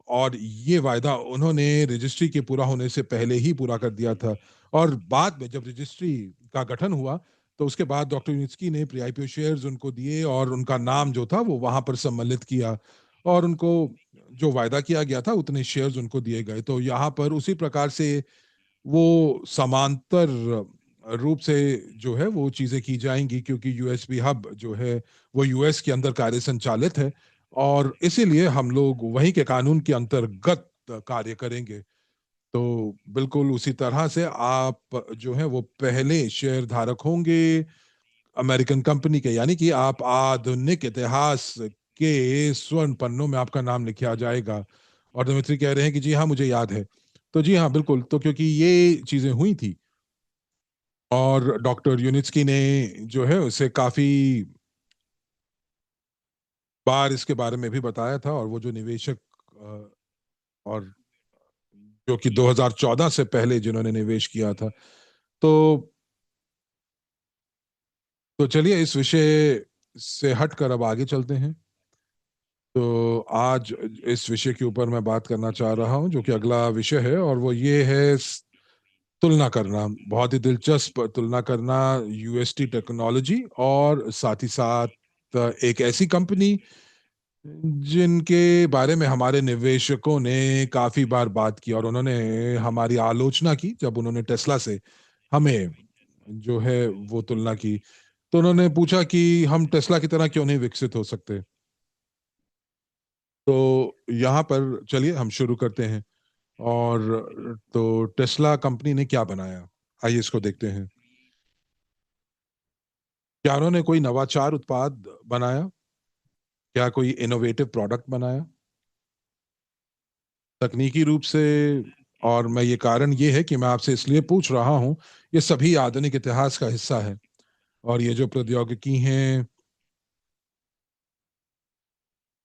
और ये वायदा उन्होंने रजिस्ट्री के पूरा होने से पहले ही पूरा कर दिया था। और बाद में जब रजिस्ट्री का गठन हुआ, तो उसके बाद डॉक्टर यूनिस्की ने प्री आईपीओ शेयर्स उनको दिए, और उनका नाम जो था वो वहां पर सम्मिलित किया, और उनको जो वायदा किया गया था उतने शेयर्स उनको दिए गए। तो यहाँ पर उसी प्रकार से वो समांतर रूप से जो है वो चीजें की जाएंगी, क्योंकि यूएसबी हब जो है वो यूएस के अंदर कार्य संचालित है, और इसीलिए हम लोग वहीं के कानून के अंतर्गत कार्य करेंगे। तो बिल्कुल उसी तरह से आप जो है वो पहले शेयर धारक होंगे अमेरिकन कंपनी के, यानी कि आप आधुनिक इतिहास के स्वर्ण पन्नों में आपका नाम लिखा जाएगा। और दिमित्री कह रहे हैं कि जी हाँ, मुझे याद है। तो जी हाँ, बिल्कुल। तो क्योंकि ये चीजें हुई थी, और डॉक्टर यूनिट्सकी ने जो है उसे काफी बार इसके बारे में भी बताया था, और वो जो निवेशक और जो कि 2014 से पहले जिन्होंने निवेश किया था। तो चलिए इस विषय से हटकर अब आगे चलते हैं। तो आज इस विषय के ऊपर मैं बात करना चाह रहा हूं, जो कि अगला विषय है, और वो ये है तुलना करना। बहुत ही दिलचस्प तुलना करना यूएसटी टेक्नोलॉजी और साथ ही साथ एक ऐसी कंपनी जिनके बारे में हमारे निवेशकों ने काफी बार बात की, और उन्होंने हमारी आलोचना की जब उन्होंने टेस्ला से हमें जो है वो तुलना की। तो उन्होंने पूछा कि हम टेस्ला की तरह क्यों नहीं विकसित हो सकते। तो यहाँ पर चलिए हम शुरू करते हैं। और तो टेस्ला कंपनी ने क्या बनाया, आइए इसको देखते हैं। क्या उन्होंने कोई नवाचार उत्पाद बनाया? क्या कोई इनोवेटिव प्रोडक्ट बनाया? तकनीकी रूप से, और मैं ये कारण ये है कि मैं आपसे इसलिए पूछ रहा हूँ, ये सभी आधुनिक इतिहास का हिस्सा है। और ये जो प्रौद्योगिकी हैं,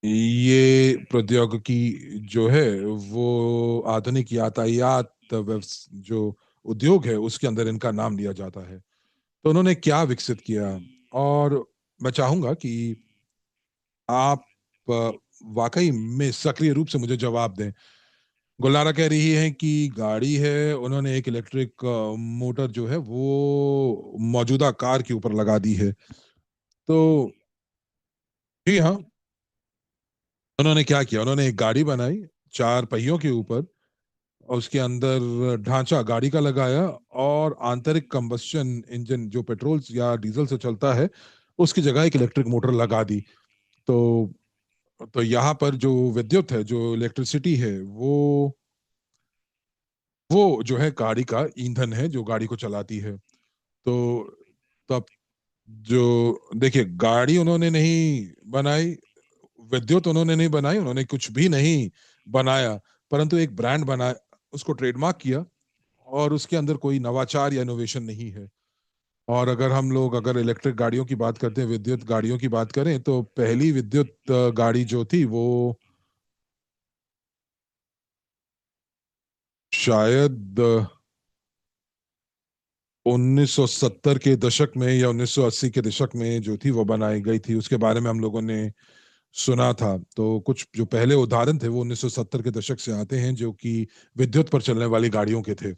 ये प्रौद्योगिकी जो है वो आधुनिक यातायात जो उद्योग है उसके अंदर इनका नाम लिया जाता है। तो उन्होंने क्या विकसित किया? और मैं चाहूंगा कि आप वाकई में सक्रिय रूप से मुझे जवाब दें। गुलारा कह रही है कि गाड़ी है, उन्होंने एक इलेक्ट्रिक मोटर जो है वो मौजूदा कार के ऊपर लगा दी है। तो जी हाँ, उन्होंने क्या किया, उन्होंने एक गाड़ी बनाई चार पहियों के ऊपर, और उसके अंदर ढांचा गाड़ी का लगाया, और आंतरिक कंबस्शन इंजन जो पेट्रोल या डीजल से चलता है उसकी जगह एक इलेक्ट्रिक मोटर लगा दी। तो यहाँ पर जो विद्युत है, जो इलेक्ट्रिसिटी है, वो जो है गाड़ी का ईंधन है जो गाड़ी को चलाती है। तो तब जो देखिए, गाड़ी उन्होंने नहीं बनाई, विद्युत उन्होंने नहीं बनाई, उन्होंने कुछ भी नहीं बनाया, परंतु एक ब्रांड बनाया, उसको ट्रेडमार्क किया, और उसके अंदर कोई नवाचार या इनोवेशन नहीं है। और अगर हम लोग अगर इलेक्ट्रिक गाड़ियों की बात करते हैं, विद्युत गाड़ियों की बात करें, तो पहली विद्युत गाड़ी जो थी वो शायद 1970 के दशक में या 1980 के दशक में जो थी वो बनाई गई थी। उसके बारे में हम लोगों ने सुना था। तो कुछ जो पहले उदाहरण थे वो 1970 के दशक से आते हैं, जो कि विद्युत पर चलने वाली गाड़ियों के थे।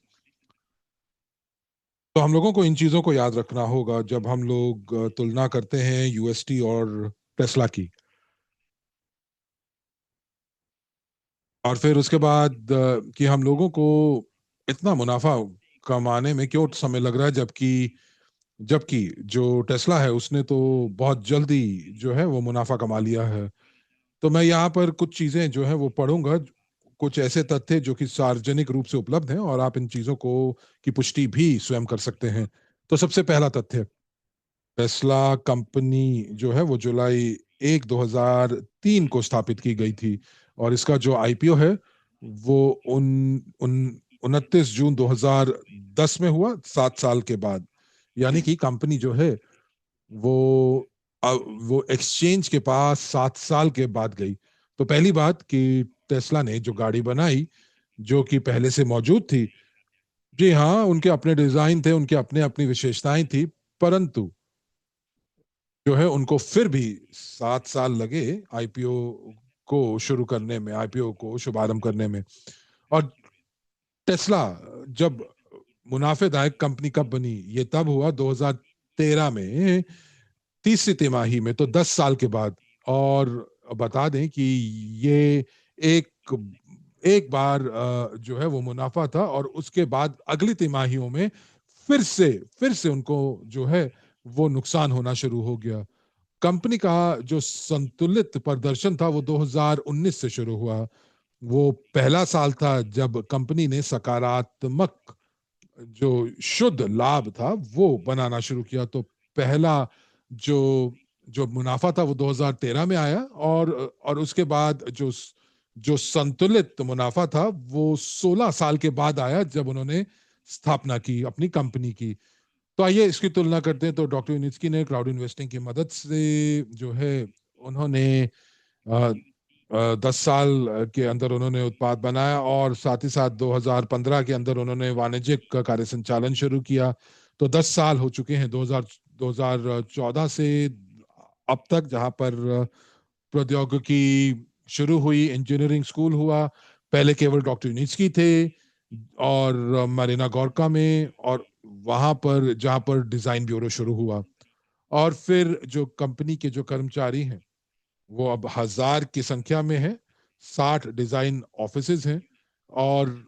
तो हम लोगों को इन चीजों को याद रखना होगा जब हम लोग तुलना करते हैं यूएसटी और टेस्ला की। और फिर उसके बाद कि हम लोगों को इतना मुनाफा कमाने में क्यों समय लग रहा है, जबकि जबकि जो टेस्ला है उसने तो बहुत जल्दी जो है वो मुनाफा कमा लिया है। तो मैं यहाँ पर कुछ चीजें जो है वो पढ़ूंगा, कुछ ऐसे तथ्य जो कि सार्वजनिक रूप से उपलब्ध हैं, और आप इन चीजों को की पुष्टि भी स्वयं कर सकते हैं। तो सबसे पहला तथ्य, टेस्ला कंपनी जो है वो जुलाई 2003 को स्थापित की गई थी, और इसका जो आईपीओ है वो उन उन 29 जून 2010 में हुआ, 7 साल के बाद। यानी कि कंपनी जो है वो वो एक्सचेंज के पास 7 साल के बाद गई। तो पहली बात कि टेस्ला ने जो गाड़ी बनाई, जो कि पहले से मौजूद थी, जी हाँ, उनके अपने डिजाइन थे, उनके अपने अपनी विशेषताएं थी, परंतु जो है उनको फिर भी 7 साल लगे आईपीओ को शुरू करने में, आईपीओ को शुभारंभ करने में। और टेस्ला जब मुनाफेदायक कंपनी कब बनी, ये तब हुआ 2013 में, तीसरी तिमाही में, तो 10 साल के बाद। और बता दें कि ये एक एक बार जो है वो मुनाफा था, और उसके बाद अगली तिमाहियों में फिर से फिर से उनको जो है वो नुकसान होना शुरू हो गया। कंपनी का जो संतुलित प्रदर्शन था वो 2019 से शुरू हुआ। वो पहला साल था जब कंपनी ने सकारात्मक जो शुद्ध लाभ था वो बनाना शुरू किया। तो पहला जो जो मुनाफा था वो 2013 में आया, और उसके बाद जो जो संतुलित मुनाफा था वो 16 साल के बाद आया, जब उन्होंने स्थापना की अपनी कंपनी की। तो आइए इसकी तुलना करते हैं। तो डॉक्टर यूनिस्की ने क्राउड इन्वेस्टिंग की मदद से जो है उन्होंने 10 साल के अंदर उन्होंने उत्पाद बनाया, और साथ ही साथ 2015 के अंदर उन्होंने वाणिज्यिक कार्य संचालन शुरू किया। तो 10 साल हो चुके हैं 2014 से अब तक, जहां पर प्रौद्योगिकी शुरू हुई, इंजीनियरिंग स्कूल हुआ। पहले केवल डॉक्टर यूनिस्की थे, और मरीना गोरका में, और वहां पर जहां पर डिजाइन ब्यूरो शुरू हुआ। और फिर जो कंपनी के जो कर्मचारी हैं वो अब 1,000 की संख्या में है, 60 डिजाइन ऑफिसेज हैं, और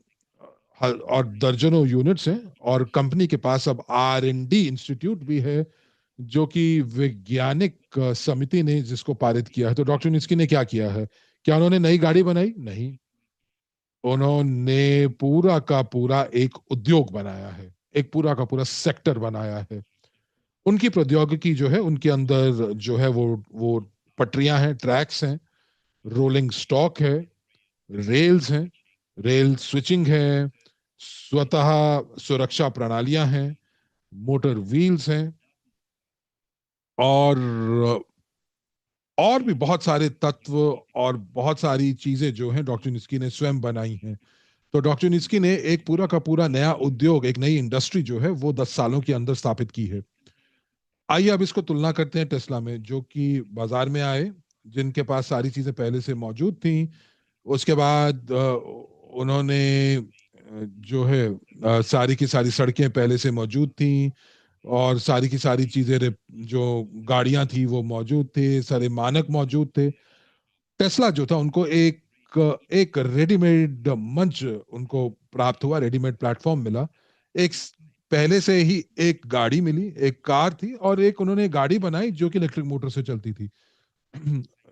दर्जनों यूनिट्स हैं। और कंपनी के पास अब R&D इंस्टीट्यूट भी है, जो कि वैज्ञानिक समिति ने जिसको पारित किया है। तो डॉक्टर निस्की ने क्या किया है? क्या उन्होंने नई गाड़ी बनाई? नहीं, उन्होंने पूरा का पूरा एक उद्योग बनाया है, एक पूरा का पूरा सेक्टर बनाया है। उनकी प्रौद्योगिकी जो है, उनके अंदर जो है वो पटरियां हैं, ट्रैक्स हैं, रोलिंग स्टॉक है, रेल्स हैं, रेल स्विचिंग है, स्वतः सुरक्षा प्रणालियां हैं, मोटर व्हील्स हैं, और भी बहुत सारे तत्व और बहुत सारी चीजें जो हैं डॉक्टर निस्की ने स्वयं बनाई हैं। तो डॉक्टर निस्की ने एक पूरा का पूरा नया उद्योग, एक नई इंडस्ट्री जो है वो 10 सालों के अंदर स्थापित की है। आइए अब इसको तुलना करते हैं टेस्ला में, जो कि बाजार में आए, जिनके पास सारी चीजें पहले से मौजूद थी। उसके बाद उन्होंने जो है सारी की सारी सड़कें पहले से मौजूद थी, और सारी की सारी चीजें जो गाड़ियां थी वो मौजूद थे, सारे मानक मौजूद थे। टेस्ला जो था उनको एक एक रेडीमेड मंच उनको प्राप्त हुआ, रेडीमेड प्लेटफॉर्म मिला। एक पहले से ही एक गाड़ी मिली, एक कार थी, और एक उन्होंने गाड़ी बनाई जो कि इलेक्ट्रिक मोटर से चलती थी।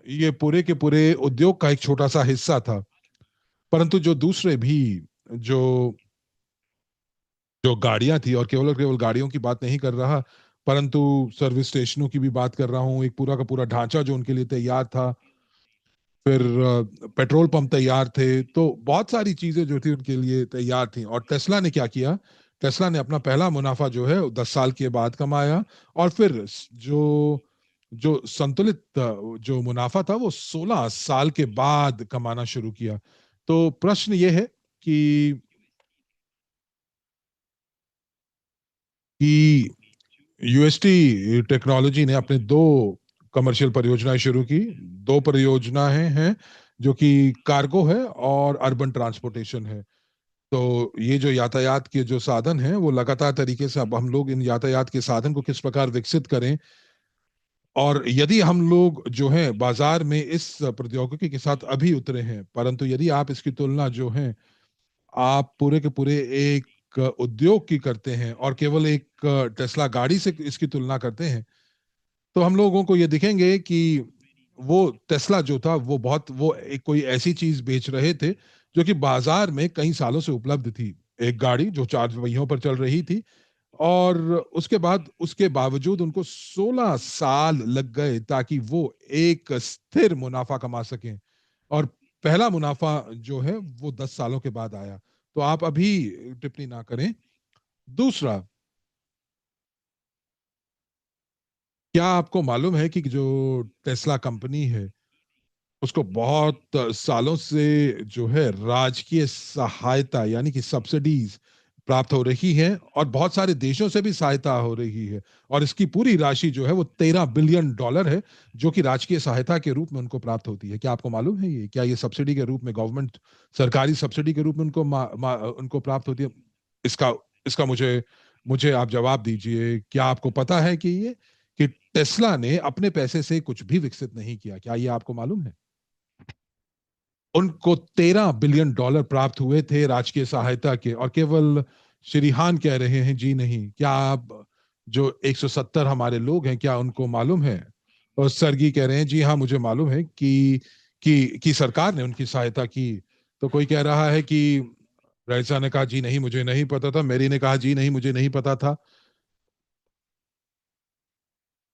ये पूरे के पूरे उद्योग का एक छोटा सा हिस्सा था। परंतु जो दूसरे भी जो जो गाड़ियां थी, और केवल गाड़ियों की बात नहीं कर रहा, परंतु सर्विस स्टेशनों की भी बात कर रहा हूँ, एक पूरा का पूरा ढांचा जो उनके लिए तैयार था, फिर पेट्रोल पंप तैयार थे। तो बहुत सारी चीजें जो थी उनके लिए तैयार थी। और टेस्ला ने क्या किया? टेस्ला ने अपना पहला मुनाफा जो है 10 साल के बाद कमाया, और फिर जो जो संतुलित जो मुनाफा था वो 16 साल के बाद कमाना शुरू किया। तो प्रश्न ये है कि कि यूएसटी टेक्नोलॉजी ने अपने दो कमर्शियल परियोजनाएं शुरू की। दो परियोजनाएं हैं, जो कि कार्गो है और अर्बन ट्रांसपोर्टेशन है। तो ये जो यातायात के जो साधन हैं वो लगातार तरीके से, अब हम लोग इन यातायात के साधन को किस प्रकार विकसित करें, और यदि हम लोग जो है बाजार में इस प्रौद्योगिकी के साथ अभी उतरे हैं, परंतु यदि आप इसकी तुलना जो है आप पूरे के पूरे एक उद्योग की करते हैं, और केवल एक टेस्ला गाड़ी से इसकी तुलना करते हैं, तो हम लोगों को ये दिखेंगे कि वो टेस्ला जो था वो वो एक कोई ऐसी चीज बेच रहे थे जो कि बाजार में कई सालों से उपलब्ध थी। एक गाड़ी जो चार पहियों पर चल रही थी, और उसके बावजूद उनको 16 साल लग गए ताकि वो एक स्थिर मुनाफा कमा सकें। और पहला मुनाफा जो है वो 10 सालों के बाद आया। तो आप अभी टिप्पणी ना करें। दूसरा, क्या आपको मालूम है कि जो टेस्ला कंपनी है उसको बहुत सालों से जो है राजकीय सहायता यानी कि सब्सिडीज प्राप्त हो रही है, और बहुत सारे देशों से भी सहायता हो रही है। और इसकी पूरी राशि जो है वो $13 बिलियन है, जो कि राजकीय सहायता के रूप में उनको प्राप्त होती है। क्या आपको मालूम है ये? क्या ये सब्सिडी के रूप में गवर्नमेंट सरकारी सब्सिडी के रूप में उनको प्राप्त होती है? इसका इसका मुझे मुझे आप जवाब दीजिए। क्या आपको पता है कि टेस्ला ने अपने पैसे से कुछ भी विकसित नहीं किया? क्या ये आपको मालूम है? उनको $13 बिलियन प्राप्त हुए थे राजकीय सहायता के, और केवल श्री हान कह रहे हैं जी नहीं। क्या आप जो 170 हमारे लोग हैं, क्या उनको मालूम है? और सरगी कह रहे हैं जी हाँ, मुझे मालूम है कि सरकार ने उनकी सहायता की। तो कोई कह रहा है कि रईसा ने कहा जी नहीं, मुझे नहीं पता था। मेरी ने कहा जी नहीं, मुझे नहीं पता था।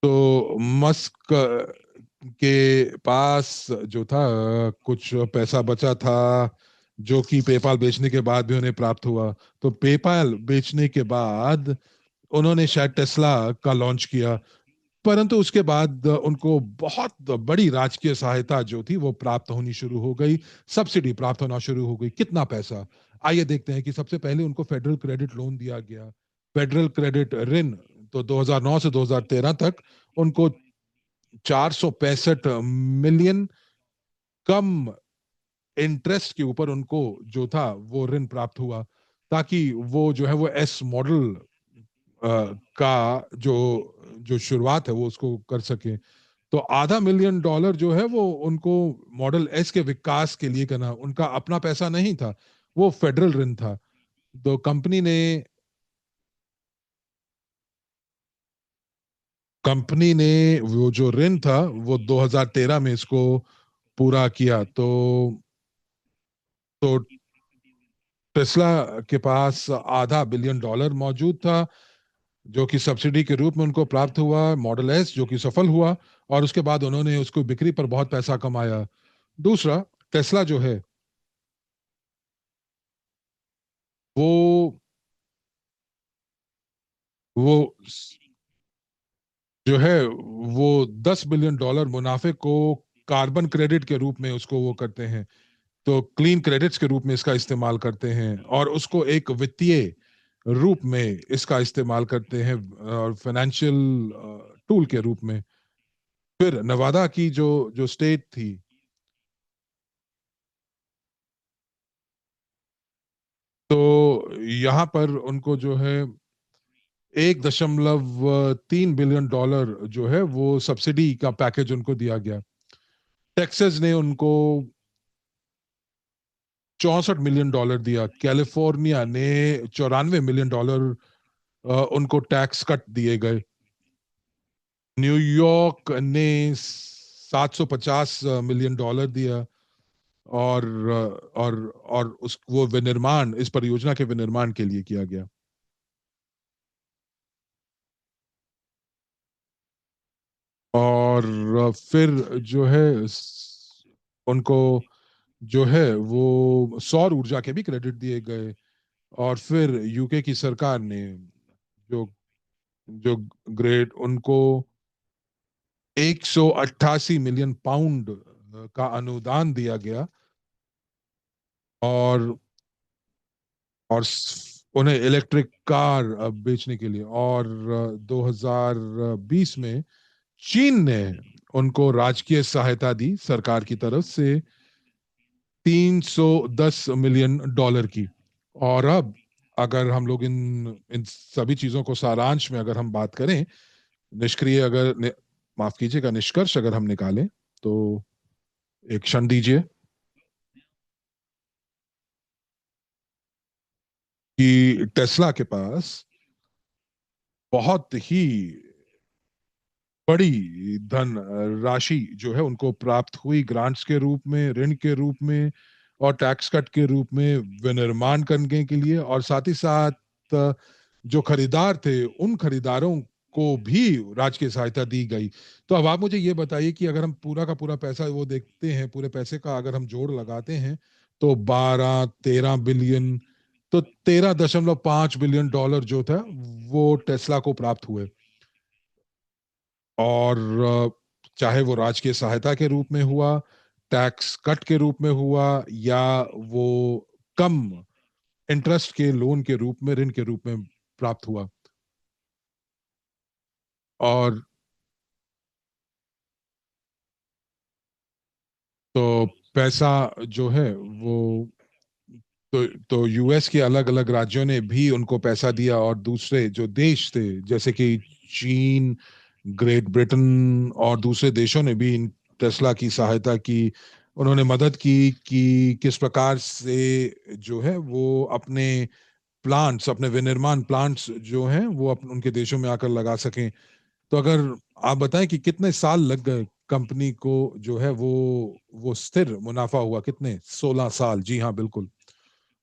तो मस्क के पास जो था कुछ पैसा बचा था, जो कि पेपाल बेचने के बाद भी उन्हें प्राप्त हुआ। तो पेपाल बेचने के बाद उन्होंने शायद टेस्ला का लॉन्च किया, परंतु उसके बाद उनको बहुत बड़ी राजकीय सहायता जो थी वो प्राप्त होनी शुरू हो गई। सब्सिडी प्राप्त होना शुरू हो गई। कितना पैसा? आइए देखते हैं कि सबसे पहले उनको फेडरल क्रेडिट लोन दिया गया, फेडरल क्रेडिट ऋण। तो 2009 से 2013 तक उनको 465 मिलियन कम इंटरेस्ट के ऊपर उनको जो था वो ऋण प्राप्त हुआ, ताकि वो जो है वो एस मॉडल का जो जो शुरुआत है वो उसको कर सके। तो $500,000 जो है वो उनको मॉडल एस के विकास के लिए करना, उनका अपना पैसा नहीं था, वो फेडरल ऋण था। तो कंपनी ने वो जो ऋण था वो 2013 में इसको पूरा किया। तो टेस्ला के पास $500 बिलियन मौजूद था, जो कि सब्सिडी के रूप में उनको प्राप्त हुआ, मॉडल एस जो कि सफल हुआ। और उसके बाद उन्होंने उसको बिक्री पर बहुत पैसा कमाया। दूसरा, टेस्ला जो है वो वो जो है वो $10 बिलियन मुनाफे को कार्बन क्रेडिट के रूप में उसको वो करते हैं। तो क्लीन क्रेडिट्स के रूप में इसका इस्तेमाल करते हैं, और उसको एक वित्तीय रूप में इसका इस्तेमाल करते हैं, और फाइनेंशियल टूल के रूप में। फिर नवादा की जो जो स्टेट थी, तो यहाँ पर उनको जो है $1.3 बिलियन जो है वो सब्सिडी का पैकेज उनको दिया गया। टेक्सास ने उनको $64 मिलियन दिया। कैलिफोर्निया ने $94 मिलियन उनको टैक्स कट दिए गए। न्यूयॉर्क ने $750 मिलियन दिया। और और उस वो विनिर्माण इस परियोजना के विनिर्माण के लिए किया गया। और फिर जो है उनको जो है वो सौर ऊर्जा के भी क्रेडिट दिए गए। और फिर यूके की सरकार ने जो जो ग्रेड उनको 188 मिलियन पाउंड का अनुदान दिया गया। और उन्हें इलेक्ट्रिक कार बेचने के लिए। और 2020 में चीन ने उनको राजकीय सहायता दी सरकार की तरफ से $310 मिलियन की। और अब अगर हम लोग इन इन सभी चीजों को सारांश में अगर हम बात करें, निष्क्रिय माफ कीजिएगा, निष्कर्ष अगर हम निकालें, तो एक क्षण दीजिए। कि टेस्ला के पास बहुत ही बड़ी धन राशि जो है उनको प्राप्त हुई, ग्रांट्स के रूप में, ऋण के रूप में, और टैक्स कट के रूप में विनिर्माण करने के लिए। और साथ ही साथ जो खरीदार थे उन खरीदारों को भी राजकीय सहायता दी गई। तो अब आप मुझे ये बताइए कि अगर हम पूरा का पूरा पैसा वो देखते हैं, पूरे पैसे का अगर हम जोड़ लगाते हैं, तो 12-13 बिलियन, तो 13.5 बिलियन डॉलर जो था वो टेस्ला को प्राप्त हुए। और चाहे वो राजकीय सहायता के रूप में हुआ, टैक्स कट के रूप में हुआ, या वो कम इंटरेस्ट के लोन के रूप में, ऋण के रूप में प्राप्त हुआ। और तो पैसा जो है वो, तो यूएस के अलग अलग राज्यों ने भी उनको पैसा दिया, और दूसरे जो देश थे जैसे कि चीन, ग्रेट ब्रिटेन और दूसरे देशों ने भी इन टेस्ला की सहायता की। उन्होंने मदद की कि किस प्रकार से जो है वो अपने प्लांट्स, अपने विनिर्माण प्लांट्स जो हैं वो उनके देशों में आकर लगा सकें। तो अगर आप बताएं कि कितने साल लग गए कंपनी को जो है वो स्थिर मुनाफा हुआ, कितने? 16 साल, जी हाँ बिल्कुल।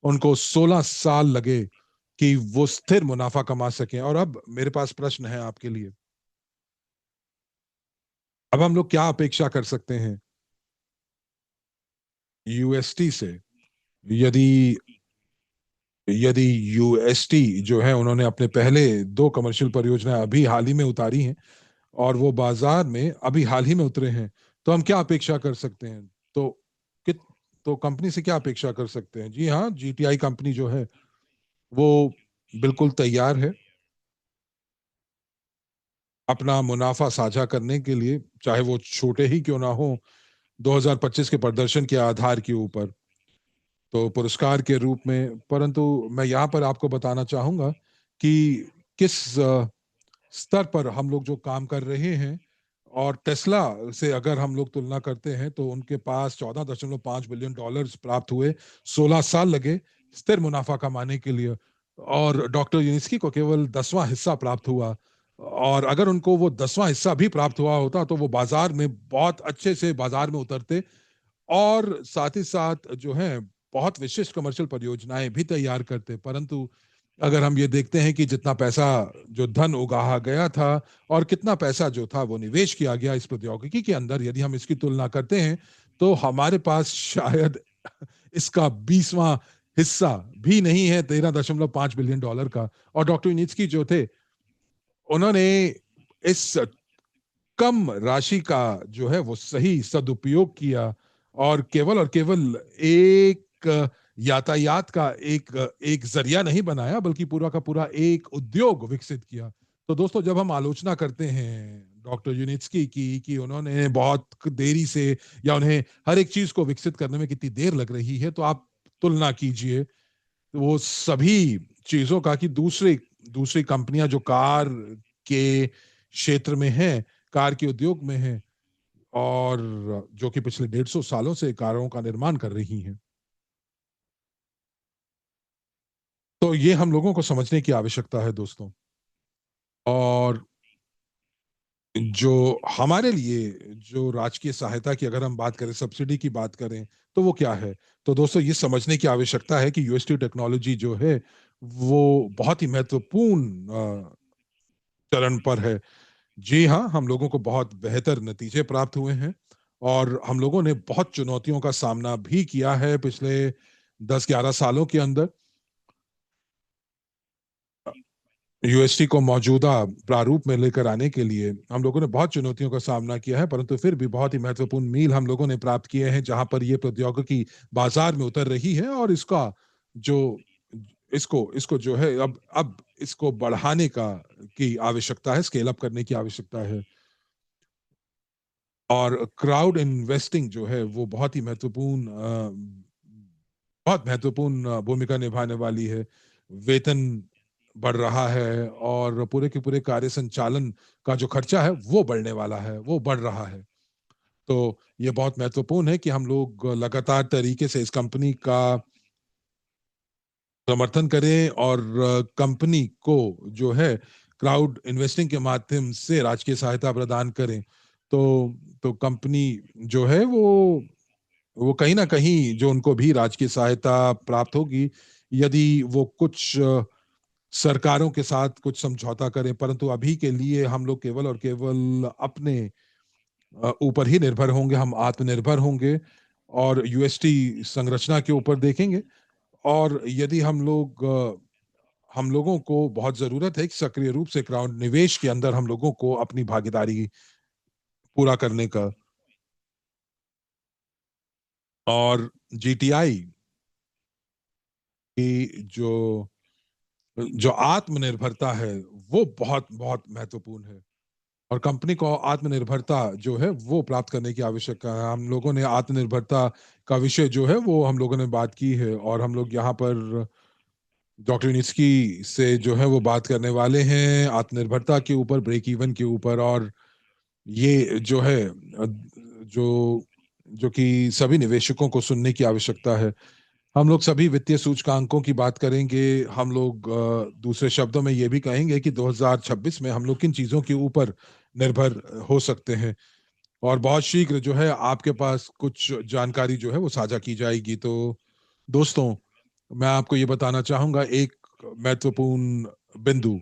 उनको 16 साल लगे कि वो स्थिर मुनाफा कमा सकें। और अब मेरे पास प्रश्न है आपके लिए। अब हम लोग क्या अपेक्षा कर सकते हैं यूएसटी से? यदि यदि यूएसटी जो है, उन्होंने अपने पहले दो कमर्शियल परियोजनाएं अभी हाल ही में उतारी हैं, और वो बाजार में अभी हाल ही में उतरे हैं, तो हम क्या अपेक्षा कर सकते हैं? तो कित तो कंपनी से क्या अपेक्षा कर सकते हैं? जी हाँ, जीटीआई कंपनी जो है वो बिल्कुल तैयार है अपना मुनाफा साझा करने के लिए, चाहे वो छोटे ही क्यों ना हो, 2025 के प्रदर्शन के आधार के ऊपर, तो पुरस्कार के रूप में। परंतु मैं यहाँ पर आपको बताना चाहूंगा कि किस स्तर पर हम लोग जो काम कर रहे हैं, और टेस्ला से अगर हम लोग तुलना करते हैं, तो उनके पास 14.5 बिलियन डॉलर्स प्राप्त हुए, 16 साल लगे स्थिर मुनाफा कमाने के लिए, और डॉक्टर यूनिस्की को केवल 10वां हिस्सा प्राप्त हुआ। और अगर उनको वो 10वां हिस्सा भी प्राप्त हुआ होता, तो वो बाजार में बहुत अच्छे से बाजार में उतरते, और साथ ही साथ जो है बहुत विशिष्ट कमर्शियल परियोजनाएं भी तैयार करते। परंतु अगर हम ये देखते हैं कि जितना पैसा, जो धन उगाहा गया था, और कितना पैसा जो था वो निवेश किया गया इस प्रौद्योगिकी के अंदर, यदि हम इसकी तुलना करते हैं, तो हमारे पास शायद इसका 20वां हिस्सा भी नहीं है 13.5 बिलियन डॉलर का। और डॉक्टर यूनिट्सकी जो थे, उन्होंने इस कम राशि का जो है वो सही सदुपयोग किया, और केवल एक यातायात का एक एक जरिया नहीं बनाया, बल्कि पूरा का पूरा एक उद्योग विकसित किया। तो दोस्तों, जब हम आलोचना करते हैं डॉक्टर यूनिट्सकी की उन्होंने बहुत देरी से, या उन्हें हर एक चीज को विकसित करने में कितनी देर लग रही है, तो आप तुलना कीजिए वो सभी चीजों का कि दूसरी दूसरी कंपनियां जो कार के क्षेत्र में हैं, कार के उद्योग में हैं, और जो कि पिछले 150 सालों से कारों का निर्माण कर रही हैं। तो ये हम लोगों को समझने की आवश्यकता है दोस्तों। और जो हमारे लिए, जो राजकीय सहायता की अगर हम बात करें, सब्सिडी की बात करें, तो वो क्या है? तो दोस्तों, ये समझने की आवश्यकता है कि यूएसटी टेक्नोलॉजी जो है वो बहुत ही महत्वपूर्ण चरण पर है। जी हाँ, हम लोगों को बहुत बेहतर नतीजे प्राप्त हुए हैं, और हम लोगों ने बहुत चुनौतियों का सामना भी किया है पिछले 10-11 सालों के अंदर। यूएसटी को मौजूदा प्रारूप में लेकर आने के लिए हम लोगों ने बहुत चुनौतियों का सामना किया है, परंतु फिर भी बहुत ही महत्वपूर्ण मील हम लोगों ने प्राप्त किए हैं, जहां पर ये प्रौद्योगिकी बाजार में उतर रही है, और इसका जो इसको इसको जो है अब इसको बढ़ाने का की आवश्यकता है, स्केल अप करने की आवश्यकता है। और क्राउड इन्वेस्टिंग जो है वो बहुत महत्वपूर्ण भूमिका निभाने वाली है। वेतन बढ़ रहा है, और पूरे के पूरे कार्य संचालन का जो खर्चा है वो बढ़ने वाला है, वो बढ़ रहा है। तो ये बहुत महत्वपूर्ण है कि हम लोग लगातार तरीके से इस कंपनी का समर्थन करें, और कंपनी को जो है क्राउड इन्वेस्टिंग के माध्यम से राजकीय सहायता प्रदान करें। तो तो कंपनी जो है वो कहीं ना कहीं जो उनको भी राजकीय सहायता प्राप्त होगी, यदि वो कुछ सरकारों के साथ कुछ समझौता करें, परंतु अभी के लिए हम लोग केवल और केवल अपने ऊपर ही निर्भर होंगे, हम आत्मनिर्भर होंगे और यूएसटी संरचना के ऊपर देखेंगे। और यदि हम लोगों को बहुत जरूरत है कि सक्रिय रूप से क्राउड निवेश के अंदर हम लोगों को अपनी भागीदारी पूरा करने का। और जीटीआई की जो आत्मनिर्भरता है वो बहुत बहुत महत्वपूर्ण है। और कंपनी को आत्मनिर्भरता जो है वो प्राप्त करने की आवश्यकता है। हम लोगों ने आत्मनिर्भरता का विषय जो है वो हम लोगों ने बात की है, और हम लोग यहाँ पर डॉक्टर यूनिस्की से जो है वो बात करने वाले हैं आत्मनिर्भरता के ऊपर, ब्रेक इवन के ऊपर। और ये जो है जो जो कि सभी निवेशकों को सुनने की आवश्यकता है। हम लोग सभी वित्तीय सूचकांकों की बात करेंगे। हम लोग दूसरे शब्दों में ये भी कहेंगे कि 2026 में हम लोग किन चीजों के ऊपर निर्भर हो सकते हैं। और बहुत शीघ्र जो है आपके पास कुछ जानकारी जो है वो साझा की जाएगी। तो दोस्तों, मैं आपको ये बताना चाहूंगा एक महत्वपूर्ण बिंदु,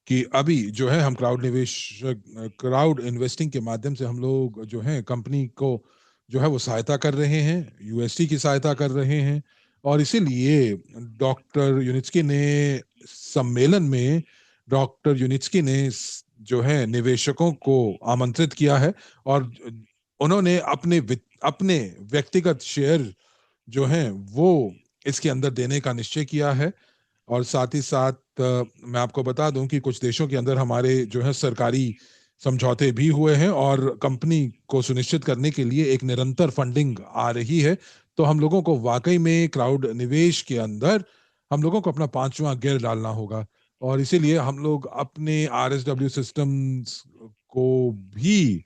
कि अभी जो है हम क्राउड इन्वेस्टिंग के माध्यम से हम लोग जो है कंपनी को जो है वो सहायता कर रहे हैं, यूएसटी की सहायता कर रहे हैं। और इसीलिए डॉक्टर यूनिस्की ने सम्मेलन में डॉक्टर यूनिस्की ने जो है निवेशकों को आमंत्रित किया है, और उन्होंने अपने व्यक्तिगत शेयर जो हैं वो इसके अंदर देने का निश्चय किया है। और साथ ही साथ मैं आपको बता दूं कि कुछ देशों के अंदर हमारे जो है सरकारी समझौते भी हुए हैं, और कंपनी को सुनिश्चित करने के लिए एक निरंतर फंडिंग आ रही है। तो हम लोगों को वाकई में क्राउड निवेश के अंदर हम लोगों को अपना पांचवा गियर डालना होगा। और इसीलिए हम लोग अपने आरएसडब्ल्यू सिस्टम्स को भी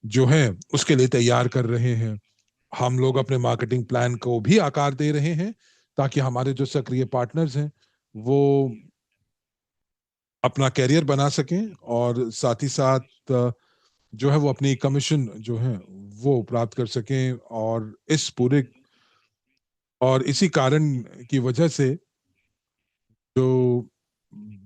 जो है उसके लिए तैयार कर रहे हैं। हम लोग अपने मार्केटिंग प्लान को भी आकार दे रहे हैं, ताकि हमारे जो सक्रिय पार्टनर्स हैं वो अपना कैरियर बना सकें, और साथ ही साथ जो है वो अपनी कमीशन जो है वो प्राप्त कर सकें। और इसी कारण की वजह से जो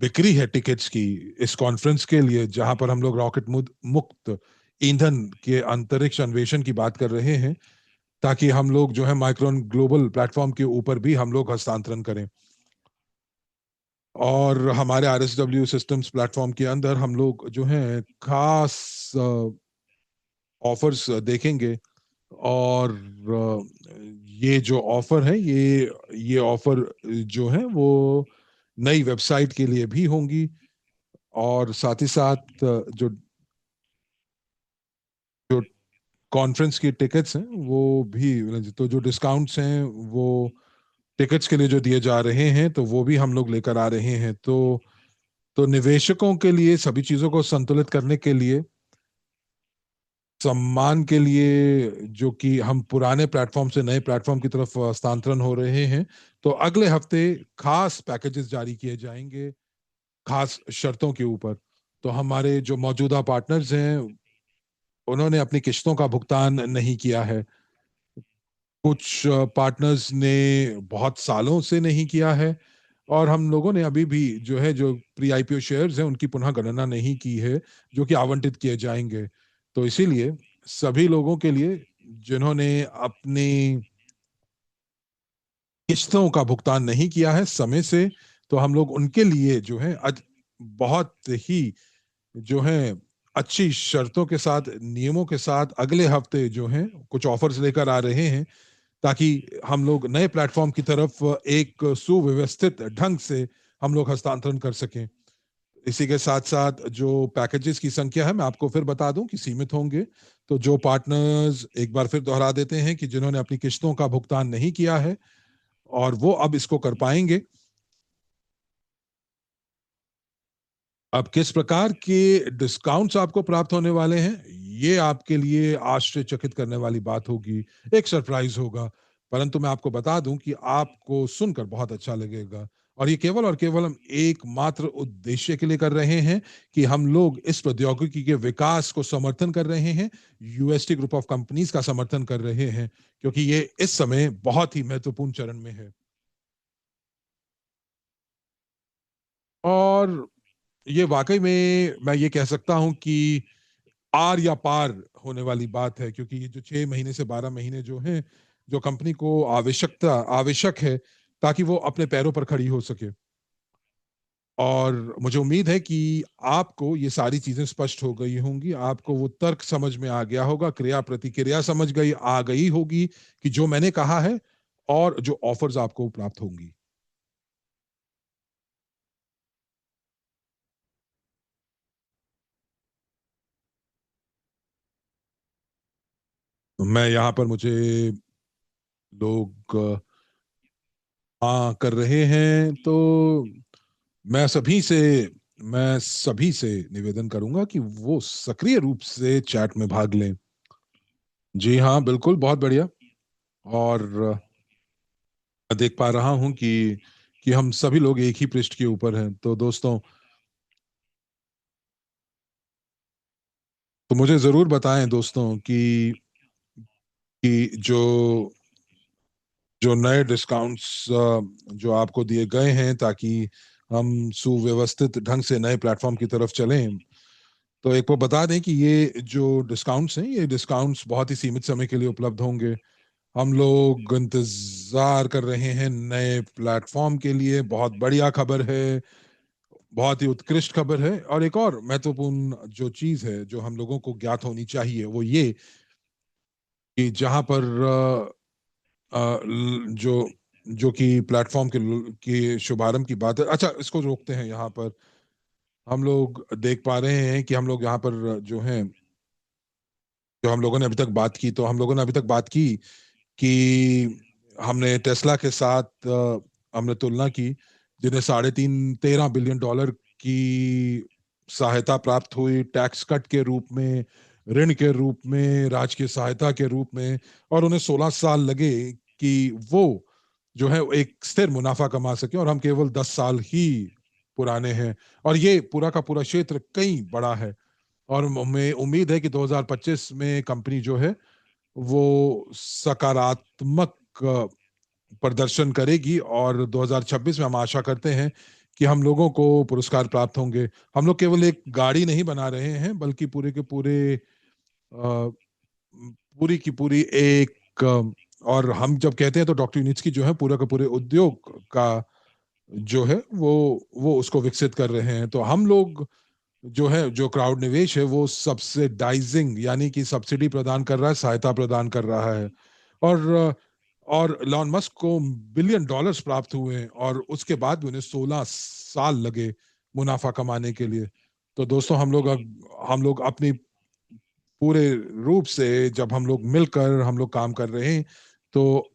बिक्री है टिकट्स की इस कॉन्फ्रेंस के लिए, जहां पर हम लोग रॉकेट मुक्त ईंधन के अंतरिक्ष अन्वेषण की बात कर रहे हैं, ताकि हम लोग जो है माइक्रोन ग्लोबल प्लेटफॉर्म के ऊपर भी हम लोग हस्तांतरण करें। और हमारे आरएसडब्ल्यू सिस्टम्स प्लेटफॉर्म के अंदर हम लोग जो है खास ऑफर्स देखेंगे। और ये जो ऑफर है, ये ऑफर जो है वो नई वेबसाइट के लिए भी होंगी। और साथ ही साथ जो कॉन्फ्रेंस की टिकट्स हैं वो भी, तो जो डिस्काउंट्स हैं वो टिकट्स के लिए जो दिए जा रहे हैं तो वो भी हम लोग लेकर आ रहे हैं। तो निवेशकों के लिए सभी चीजों को संतुलित करने के लिए, सम्मान के लिए, जो कि हम पुराने प्लेटफॉर्म से नए प्लेटफॉर्म की तरफ स्थानांतरण हो रहे हैं, तो अगले हफ्ते खास पैकेजेस जारी किए जाएंगे खास शर्तों के ऊपर। तो हमारे जो मौजूदा पार्टनर्स हैं उन्होंने अपनी किश्तों का भुगतान नहीं किया है। कुछ पार्टनर्स ने बहुत सालों से नहीं किया है। और हम लोगों ने अभी भी जो प्री आईपीओ शेयर्स हैं उनकी पुनः गणना नहीं की है, जो कि आवंटित किए जाएंगे। तो इसीलिए सभी लोगों के लिए जिन्होंने अपनी किस्तों का भुगतान नहीं किया है समय से, तो हम लोग उनके लिए जो है बहुत ही जो है अच्छी शर्तों के साथ, नियमों के साथ अगले हफ्ते जो है कुछ ऑफर्स लेकर आ रहे हैं, ताकि हम लोग नए प्लेटफॉर्म की तरफ एक सुव्यवस्थित ढंग से हम लोग हस्तांतरण कर सकें। इसी के साथ साथ जो पैकेजेस की संख्या है मैं आपको फिर बता दूं कि सीमित होंगे। तो जो पार्टनर्स, एक बार फिर दोहरा देते हैं, कि जिन्होंने अपनी किस्तों का भुगतान नहीं किया है और वो अब इसको कर पाएंगे। अब किस प्रकार के डिस्काउंट्स आपको प्राप्त होने वाले हैं, ये आपके लिए आश्चर्यचकित करने वाली बात होगी, एक सरप्राइज होगा। परंतु मैं आपको बता दूं कि आपको सुनकर बहुत अच्छा लगेगा। और ये केवल और केवल हम एकमात्र उद्देश्य के लिए कर रहे हैं, कि हम लोग इस प्रौद्योगिकी के विकास को समर्थन कर रहे हैं, यूएसटी ग्रुप ऑफ कंपनीज का समर्थन कर रहे हैं, क्योंकि ये इस समय बहुत ही महत्वपूर्ण चरण में है। और ये वाकई में मैं ये कह सकता हूं कि आर या पार होने वाली बात है, क्योंकि ये जो 6 महीने से 12 महीने जो हैं, जो कंपनी को आवश्यक है ताकि वो अपने पैरों पर खड़ी हो सके। और मुझे उम्मीद है कि आपको ये सारी चीजें स्पष्ट हो गई होंगी, आपको वो तर्क समझ में आ गया होगा, क्रिया प्रतिक्रिया समझ गई आ गई होगी कि जो मैंने कहा है और जो ऑफर्स आपको प्राप्त होंगी। तो मैं यहाँ पर मुझे लोग हाँ कर रहे हैं, तो मैं सभी से मैं सभी से निवेदन करूंगा कि वो सक्रिय रूप से चैट में भाग लें। जी हाँ, बिल्कुल, बहुत बढ़िया। और मैं देख पा रहा हूं कि हम सभी लोग एक ही पृष्ठ के ऊपर हैं। तो दोस्तों, तो मुझे जरूर बताएं दोस्तों कि जो जो नए डिस्काउंट्स जो आपको दिए गए हैं ताकि हम सुव्यवस्थित ढंग से नए प्लेटफॉर्म की तरफ चलें। तो एक वो बता दें कि ये जो डिस्काउंट्स हैं, ये डिस्काउंट्स बहुत ही सीमित समय के लिए उपलब्ध होंगे। हम लोग इंतजार कर रहे हैं नए प्लेटफॉर्म के लिए। बहुत बढ़िया खबर है, बहुत ही उत्कृष्ट खबर है। और एक और महत्वपूर्ण जो चीज है जो हम लोगों को ज्ञात होनी चाहिए वो ये कि जहां पर जो जो कि प्लेटफॉर्म के शुभारंभ की बात है। अच्छा, इसको रोकते हैं यहाँ पर। हम लोग देख पा रहे हैं कि हम लोग यहाँ पर जो हैं, जो हम लोगों ने अभी तक बात की, तो हम लोगों ने अभी तक बात की कि हमने टेस्ला के साथ हमने तुलना की, जिन्हें 13.5 बिलियन डॉलर की सहायता प्राप्त हुई टैक्स कट के रूप में, ऋण के रूप में, राजकीय सहायता के रूप में। और उन्हें 16 साल लगे कि वो जो है एक स्थिर मुनाफा कमा सके, और हम केवल 10 साल ही पुराने हैं। और ये पूरा का पूरा क्षेत्र कई बड़ा है। और हमें उम्मीद है कि 2025 में कंपनी जो है वो सकारात्मक प्रदर्शन करेगी, और 2026 में हम आशा करते हैं कि हम लोगों को पुरस्कार प्राप्त होंगे। हम लोग केवल एक गाड़ी नहीं बना रहे हैं, बल्कि पूरे के पूरे पूरी की पूरी एक और हम जब कहते हैं तो डॉक्टर यूनिट्स की जो है पूरा का पूरे उद्योग का जो है वो उसको विकसित कर रहे हैं। तो हम लोग जो है, जो क्राउड निवेश है वो सब्सिडाइजिंग यानी कि सब्सिडी प्रदान कर रहा है, सहायता प्रदान कर रहा है। और और लॉन मस्क को बिलियन डॉलर्स प्राप्त हुए हैं, और उसके बाद भी उन्हें 16 साल लगे मुनाफा कमाने के लिए। तो दोस्तों, हम लोग अपनी पूरे रूप से जब हम लोग काम कर रहे हैं, तो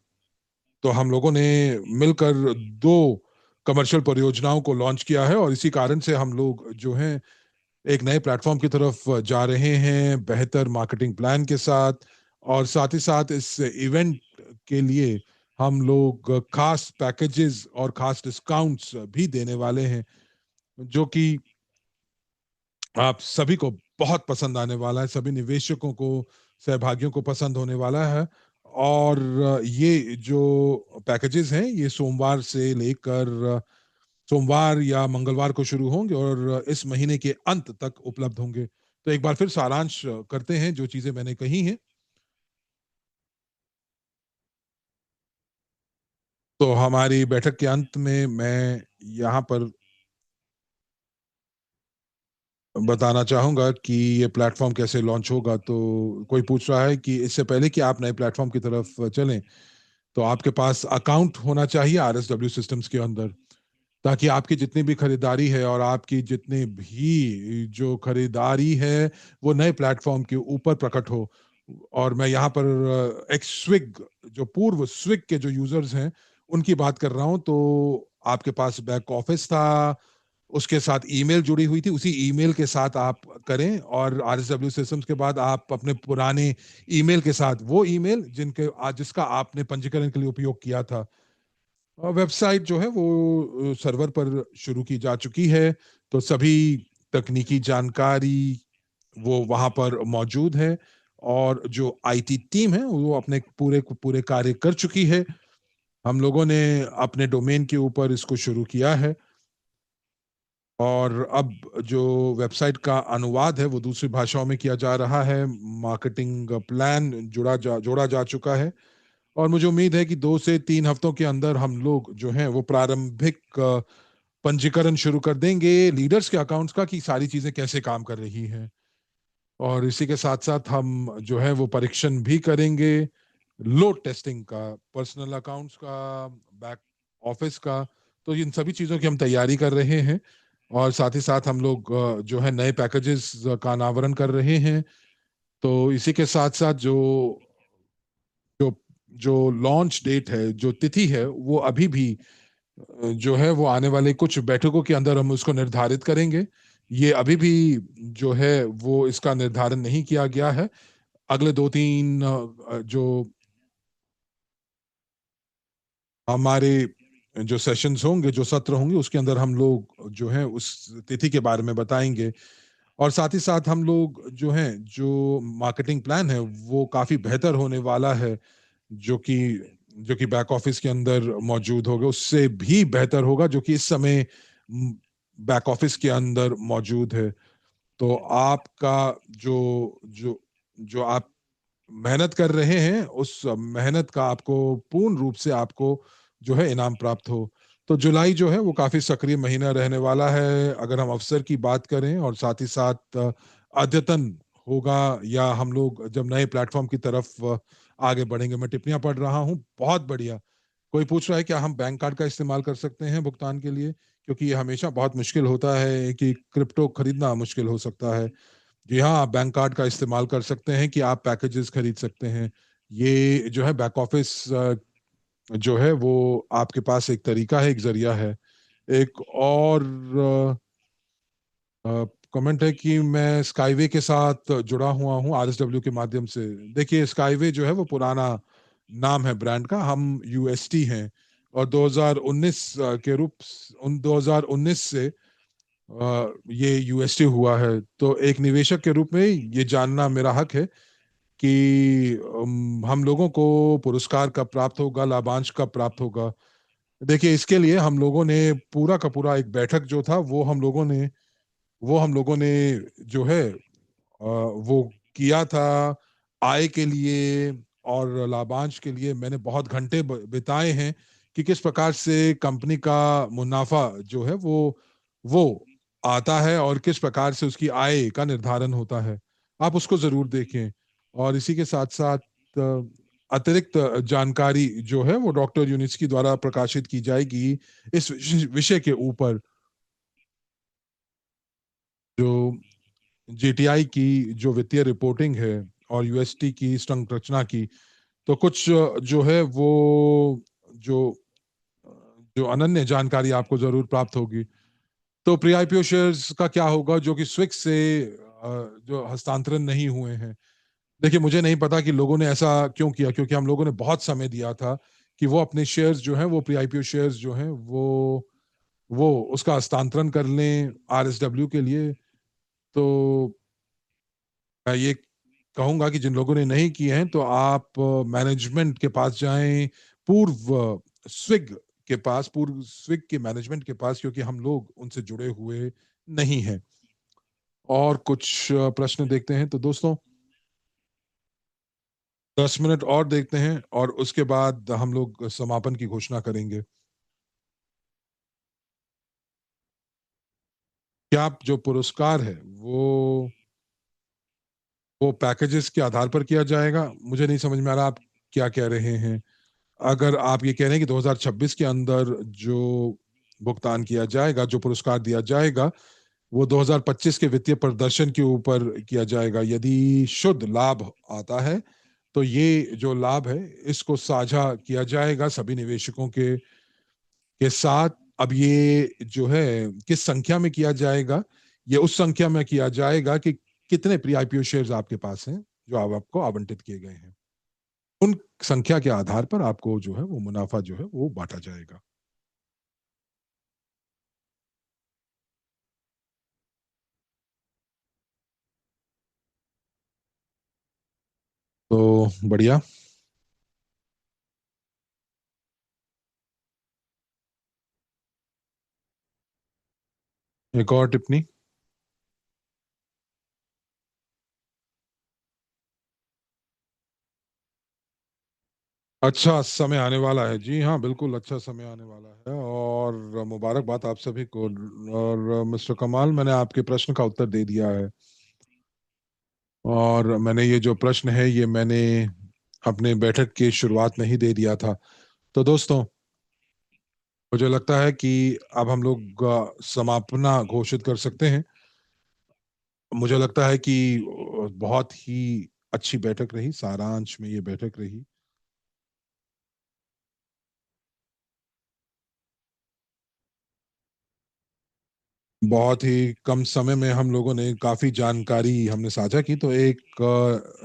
तो हम लोगों ने मिलकर दो कमर्शियल परियोजनाओं को लॉन्च किया है, और इसी कारण से हम लोग जो हैं एक नए प्लेटफॉर्म की तरफ जा रहे हैं, बेहतर मार्केटिंग प्लान के साथ। और साथ ही साथ इस इवेंट के लिए हम लोग खास पैकेजेस और खास डिस्काउंट्स भी देने वाले हैं, जो कि आप सभी को बहुत पसंद आने वाला है, सभी निवेशकों को, सहभागियों को पसंद होने वाला है। और ये जो पैकेजेस हैं ये सोमवार या मंगलवार को शुरू होंगे और इस महीने के अंत तक उपलब्ध होंगे। तो एक बार फिर सारांश करते हैं जो चीजें मैंने कही हैं। तो हमारी बैठक के अंत में मैं यहाँ पर बताना चाहूंगा कि ये प्लेटफॉर्म कैसे लॉन्च होगा। तो कोई पूछ रहा है कि इससे पहले कि आप नए प्लेटफॉर्म की तरफ चलें, तो आपके पास अकाउंट होना चाहिए आरएसडब्ल्यू सिस्टम्स के अंदर, ताकि आपकी जितनी भी खरीदारी है और आपकी जितनी भी जो खरीदारी है वो नए प्लेटफॉर्म के ऊपर प्रकट हो। और मैं यहाँ पर एक्स स्विग, जो पूर्व स्विग के जो यूजर्स हैं उनकी बात कर रहा हूँ। तो आपके पास बैक ऑफिस था, उसके साथ ईमेल जुड़ी हुई थी, उसी ईमेल के साथ आप करें। और आरएसडब्ल्यू सिस्टम्स के बाद आप अपने पुराने ईमेल के साथ, वो ईमेल जिसका आपने पंजीकरण के लिए उपयोग किया था, वेबसाइट जो है वो सर्वर पर शुरू की जा चुकी है। तो सभी तकनीकी जानकारी वो वहां पर मौजूद है, और जो आईटी टीम है वो अपने पूरे पूरे कार्य कर चुकी है। हम लोगों ने अपने डोमेन के ऊपर इसको शुरू किया है। और अब जो वेबसाइट का अनुवाद है वो दूसरी भाषाओं में किया जा रहा है। मार्केटिंग प्लान जोड़ा जा चुका है। और मुझे उम्मीद है कि 2 से 3 हफ्तों के अंदर हम लोग जो हैं वो प्रारंभिक पंजीकरण शुरू कर देंगे लीडर्स के अकाउंट्स का, कि सारी चीजें कैसे काम कर रही हैं। और इसी के साथ साथ हम जो है वो परीक्षण भी करेंगे लोड टेस्टिंग का, पर्सनल अकाउंट्स का, बैक ऑफिस का। तो इन सभी चीजों की हम तैयारी कर रहे हैं। और साथ ही साथ हम लोग जो है नए पैकेजेस का अनावरण कर रहे हैं। तो इसी के साथ साथ जो जो लॉन्च डेट है, जो तिथि है, वो अभी भी जो है वो आने वाले कुछ बैठकों के अंदर हम उसको निर्धारित करेंगे। ये अभी भी जो है वो इसका निर्धारण नहीं किया गया है। अगले 2-3 जो हमारे जो सेशंस होंगे, जो सत्र होंगे, उसके अंदर हम लोग जो है उस तिथि के बारे में बताएंगे। और साथ ही साथ हम लोग जो हैं, जो मार्केटिंग प्लान है वो काफी बेहतर होने वाला है। जो कि जो कि बैक ऑफिस के अंदर मौजूद होगा उससे भी बेहतर होगा, जो कि इस समय बैक ऑफिस के अंदर मौजूद है। तो आपका जो जो जो आप मेहनत कर रहे हैं, उस मेहनत का आपको पूर्ण रूप से आपको जो है इनाम प्राप्त हो। तो जुलाई जो है वो काफी सक्रिय महीना रहने वाला है, अगर हम अवसर की बात करें। और साथ ही साथ अद्यतन होगा, या हम लोग जब नए प्लेटफॉर्म की तरफ आगे बढ़ेंगे। मैं टिप्पणियां पढ़ रहा हूँ, बहुत बढ़िया। कोई पूछ रहा है क्या हम बैंक कार्ड का इस्तेमाल कर सकते हैं भुगतान के लिए, क्योंकि ये हमेशा बहुत मुश्किल होता है कि क्रिप्टो खरीदना मुश्किल हो सकता है। जी हाँ, आप बैंक कार्ड का इस्तेमाल कर सकते हैं कि आप पैकेजेस खरीद सकते हैं। ये जो है बैक ऑफिस जो है वो आपके पास एक तरीका है, एक जरिया है। एक और कमेंट है कि मैं स्काईवे के साथ जुड़ा हुआ हूँ आरएसडब्ल्यू के माध्यम से। देखिए, स्काईवे जो है वो पुराना नाम है ब्रांड का, हम यूएसटी हैं। और 2019 के रूप उन 2019 से ये यूएसटी हुआ है। तो एक निवेशक के रूप में ये जानना मेरा हक है कि हम लोगों को पुरस्कार कब प्राप्त होगा, लाभांश कब प्राप्त होगा। देखिए, इसके लिए हम लोगों ने पूरा का पूरा एक बैठक जो था वो हम लोगों ने जो है वो किया था आय के लिए और लाभांश के लिए। मैंने बहुत घंटे बिताए हैं कि किस प्रकार से कंपनी का मुनाफा जो है वो आता है और किस प्रकार से उसकी आय का निर्धारण होता है। आप उसको जरूर देखें। और इसी के साथ साथ अतिरिक्त जानकारी जो है वो डॉक्टर यूनिस्की द्वारा प्रकाशित की जाएगी इस विषय के ऊपर। जो जीटीआई की जो वित्तीय रिपोर्टिंग है और यूएसटी की संरचना की, तो कुछ जो है वो जो जो अनन्य जानकारी आपको जरूर प्राप्त होगी। तो प्री आईपीओ शेयर्स का क्या होगा जो कि स्विक्स से जो हस्तांतरण नहीं हुए हैं। देखिए, मुझे नहीं पता कि लोगों ने ऐसा क्यों किया, क्योंकि हम लोगों ने बहुत समय दिया था कि वो अपने शेयर्स जो हैं वो प्री आईपीओ शेयर्स जो हैं वो उसका हस्तांतरण कर लें आरएसडब्ल्यू के लिए। तो मैं ये कहूंगा कि जिन लोगों ने नहीं किए हैं तो आप मैनेजमेंट के पास जाएं, पूर्व स्विग पूर्व स्विग के मैनेजमेंट के पास, क्योंकि हम लोग उनसे जुड़े हुए नहीं हैं। और कुछ प्रश्न देखते हैं तो दोस्तों, 10 मिनट और देखते हैं और उसके बाद हम लोग समापन की घोषणा करेंगे। क्या आप जो पुरस्कार है वो पैकेजेस के आधार पर किया जाएगा? मुझे नहीं समझ में आ रहा आप क्या कह रहे हैं। अगर आप ये कह रहे हैं कि 2026 के अंदर जो भुगतान किया जाएगा, जो पुरस्कार दिया जाएगा, वो 2025 के वित्तीय प्रदर्शन के ऊपर किया जाएगा। यदि शुद्ध लाभ आता है तो ये जो लाभ है इसको साझा किया जाएगा सभी निवेशकों के साथ। अब ये जो है किस संख्या में किया जाएगा, ये उस संख्या में किया जाएगा कि कितने प्री आईपीओ शेयर्स आपके पास हैं जो आपको आवंटित किए गए हैं। उन संख्या के आधार पर आपको जो है वो मुनाफा जो है वो बांटा जाएगा। तो बढ़िया। एक और टिप्पणी। अच्छा समय आने वाला है, जी हाँ, बिल्कुल अच्छा समय आने वाला है, और मुबारकबाद आप सभी को। और मिस्टर कमाल, मैंने आपके प्रश्न का उत्तर दे दिया है, और मैंने ये जो प्रश्न है ये मैंने अपने बैठक की शुरुआत में ही दे दिया था। तो दोस्तों, मुझे लगता है कि अब हम लोग समापना घोषित कर सकते हैं। मुझे लगता है कि बहुत ही अच्छी बैठक रही, सारांश में ये बैठक रही। बहुत ही कम समय में हम लोगों ने काफी जानकारी हमने साझा की, तो एक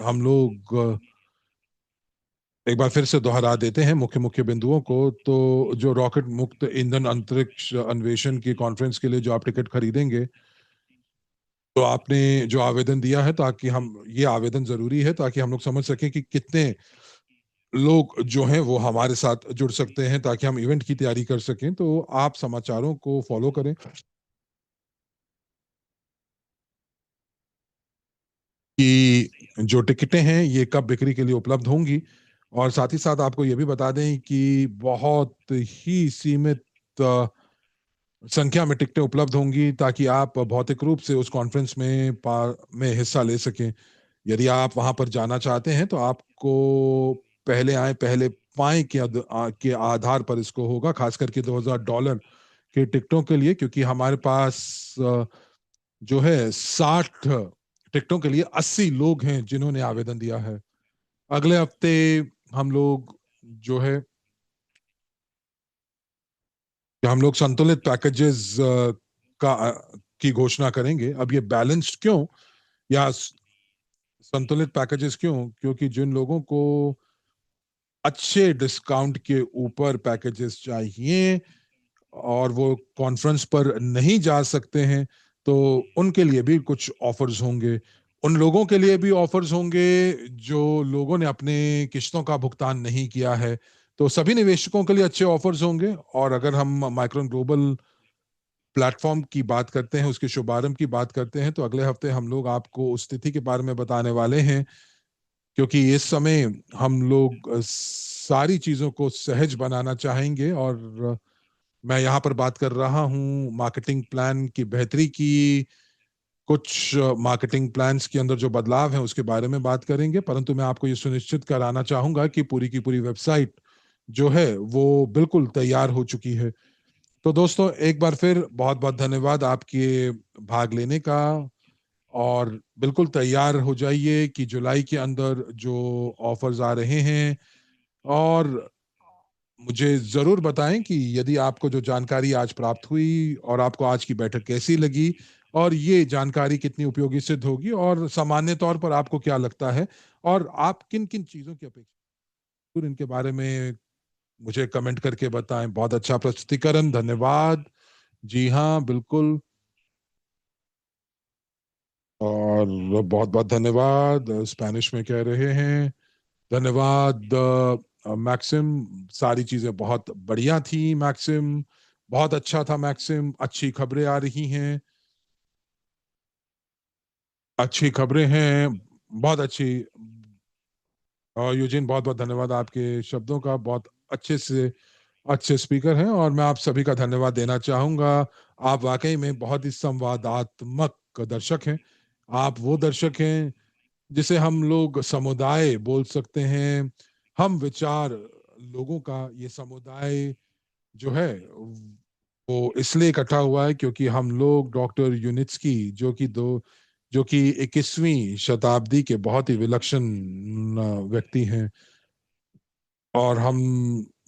हम लोग एक बार फिर से दोहरा देते हैं मुख्य मुख्य बिंदुओं को। तो जो रॉकेट मुक्त ईंधन अंतरिक्ष अन्वेषण की कॉन्फ्रेंस के लिए जो आप टिकट खरीदेंगे, तो आपने जो आवेदन दिया है, ताकि हम ये आवेदन जरूरी है ताकि हम लोग समझ सकें कि कितने लोग जो हैं वो हमारे साथ जुड़ सकते हैं, ताकि हम इवेंट की तैयारी कर सकें। तो आप समाचारों को फॉलो करें कि जो टिकटें हैं ये कब बिक्री के लिए उपलब्ध होंगी, और साथ ही साथ आपको ये भी बता दें कि बहुत ही सीमित संख्या में टिकटें उपलब्ध होंगी, ताकि आप भौतिक रूप से उस कॉन्फ्रेंस में हिस्सा ले सकें। यदि आप वहां पर जाना चाहते हैं तो आपको पहले आए पहले पाए के आधार पर इसको होगा, खास करके $2000 के टिकटों के लिए, क्योंकि हमारे पास जो है 60 टिकटों के लिए 80 लोग हैं जिन्होंने आवेदन दिया है। अगले हफ्ते हम लोग जो है हम लोग संतुलित पैकेजेस का की घोषणा करेंगे। अब ये बैलेंस्ड क्यों, या संतुलित पैकेजेस क्यों? क्योंकि जिन लोगों को अच्छे डिस्काउंट के ऊपर पैकेजेस चाहिए और वो कॉन्फ्रेंस पर नहीं जा सकते हैं, तो उनके लिए भी कुछ ऑफर्स होंगे। उन लोगों के लिए भी ऑफर्स होंगे जो लोगों ने अपने किश्तों का भुगतान नहीं किया है। तो सभी निवेशकों के लिए अच्छे ऑफर्स होंगे। और अगर हम माइक्रोन ग्लोबल प्लेटफॉर्म की बात करते हैं, उसके शुभारंभ की बात करते हैं, तो अगले हफ्ते हम लोग आपको उस स्थिति के बारे में बताने वाले हैं, क्योंकि इस समय हम लोग सारी चीजों को सहज बनाना चाहेंगे। और मैं यहाँ पर बात कर रहा हूँ मार्केटिंग प्लान की बेहतरी की। कुछ मार्केटिंग प्लान्स के अंदर जो बदलाव हैं उसके बारे में बात करेंगे, परंतु मैं आपको ये सुनिश्चित कराना चाहूंगा कि पूरी की पूरी वेबसाइट जो है वो बिल्कुल तैयार हो चुकी है। तो दोस्तों, एक बार फिर बहुत बहुत धन्यवाद आपके भाग लेने का, और बिल्कुल तैयार हो जाइए कि जुलाई के अंदर जो ऑफर्स आ रहे हैं। और मुझे जरूर बताएं कि यदि आपको जो जानकारी आज प्राप्त हुई और आपको आज की बैठक कैसी लगी, और ये जानकारी कितनी उपयोगी सिद्ध होगी, और सामान्य तौर पर आपको क्या लगता है, और आप किन किन चीजों की अपेक्षा जरूर इनके बारे में मुझे कमेंट करके बताएं। बहुत अच्छा प्रस्तुतिकरण, धन्यवाद। जी हाँ, बिल्कुल। और बहुत बहुत धन्यवाद, स्पेनिश में कह रहे हैं। धन्यवाद मैक्सिम, सारी चीजें बहुत बढ़िया थी मैक्सिम, बहुत अच्छा था मैक्सिम, अच्छी खबरें आ रही हैं, अच्छी खबरें हैं, बहुत अच्छी। और यूजिन, बहुत बहुत धन्यवाद आपके शब्दों का, बहुत अच्छे से अच्छे स्पीकर हैं, और मैं आप सभी का धन्यवाद देना चाहूंगा। आप वाकई में बहुत ही संवादात्मक दर्शक हैं। आप वो दर्शक हैं जिसे हम लोग समुदाय बोल सकते हैं। हम विचार लोगों का ये समुदाय जो है वो इसलिए इकट्ठा हुआ है क्योंकि हम लोग डॉक्टर यूनिट्सकी, जो कि 21वीं शताब्दी के बहुत ही विलक्षण व्यक्ति हैं, और हम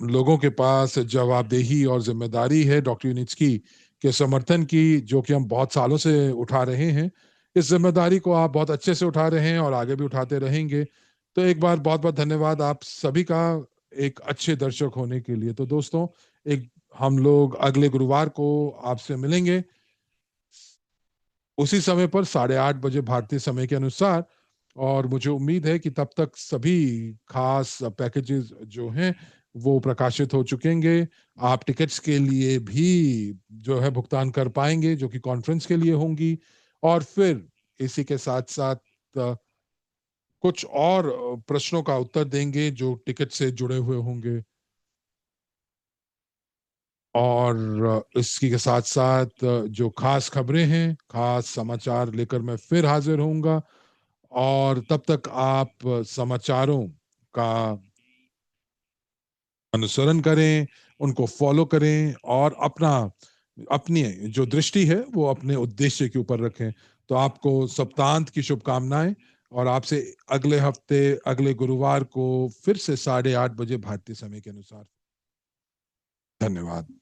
लोगों के पास जवाबदेही और जिम्मेदारी है डॉक्टर यूनिट्सकी के समर्थन की, जो कि हम बहुत सालों से उठा रहे हैं। इस जिम्मेदारी को आप बहुत अच्छे से उठा रहे हैं और आगे भी उठाते रहेंगे। तो एक बार बहुत बहुत धन्यवाद आप सभी का एक अच्छे दर्शक होने के लिए। तो दोस्तों, एक हम लोग अगले गुरुवार को आपसे मिलेंगे उसी समय पर 8:30 बजे भारतीय समय के अनुसार। और मुझे उम्मीद है कि तब तक सभी खास पैकेजेस जो हैं वो प्रकाशित हो चुकेंगे। आप टिकट्स के लिए भी जो है भुगतान कर पाएँगे, जो कि कॉन्फ्रेंस के लिए होंगी, और फिर इसी के साथ-साथ अ, कुछ और प्रश्नों का उत्तर देंगे जो टिकट से जुड़े हुए होंगे। और इसकी के साथ-साथ जो ख़ास खबरें हैं, ख़ास समाचार लेकर मैं फिर हाज़िर होऊँगा, और तब तक आप समाचारों का अनुसरण करें, उनको फ़ॉलो करें, और अपनी जो दृष्टि है वो अपने उद्देश्य के ऊपर रखें। तो आपको सप्तांत की शुभकामनाएँ, और आपसे अगले हफ्ते, अगले गुरुवार को फिर से 8:30 बजे भारतीय समय के अनुसार। धन्यवाद।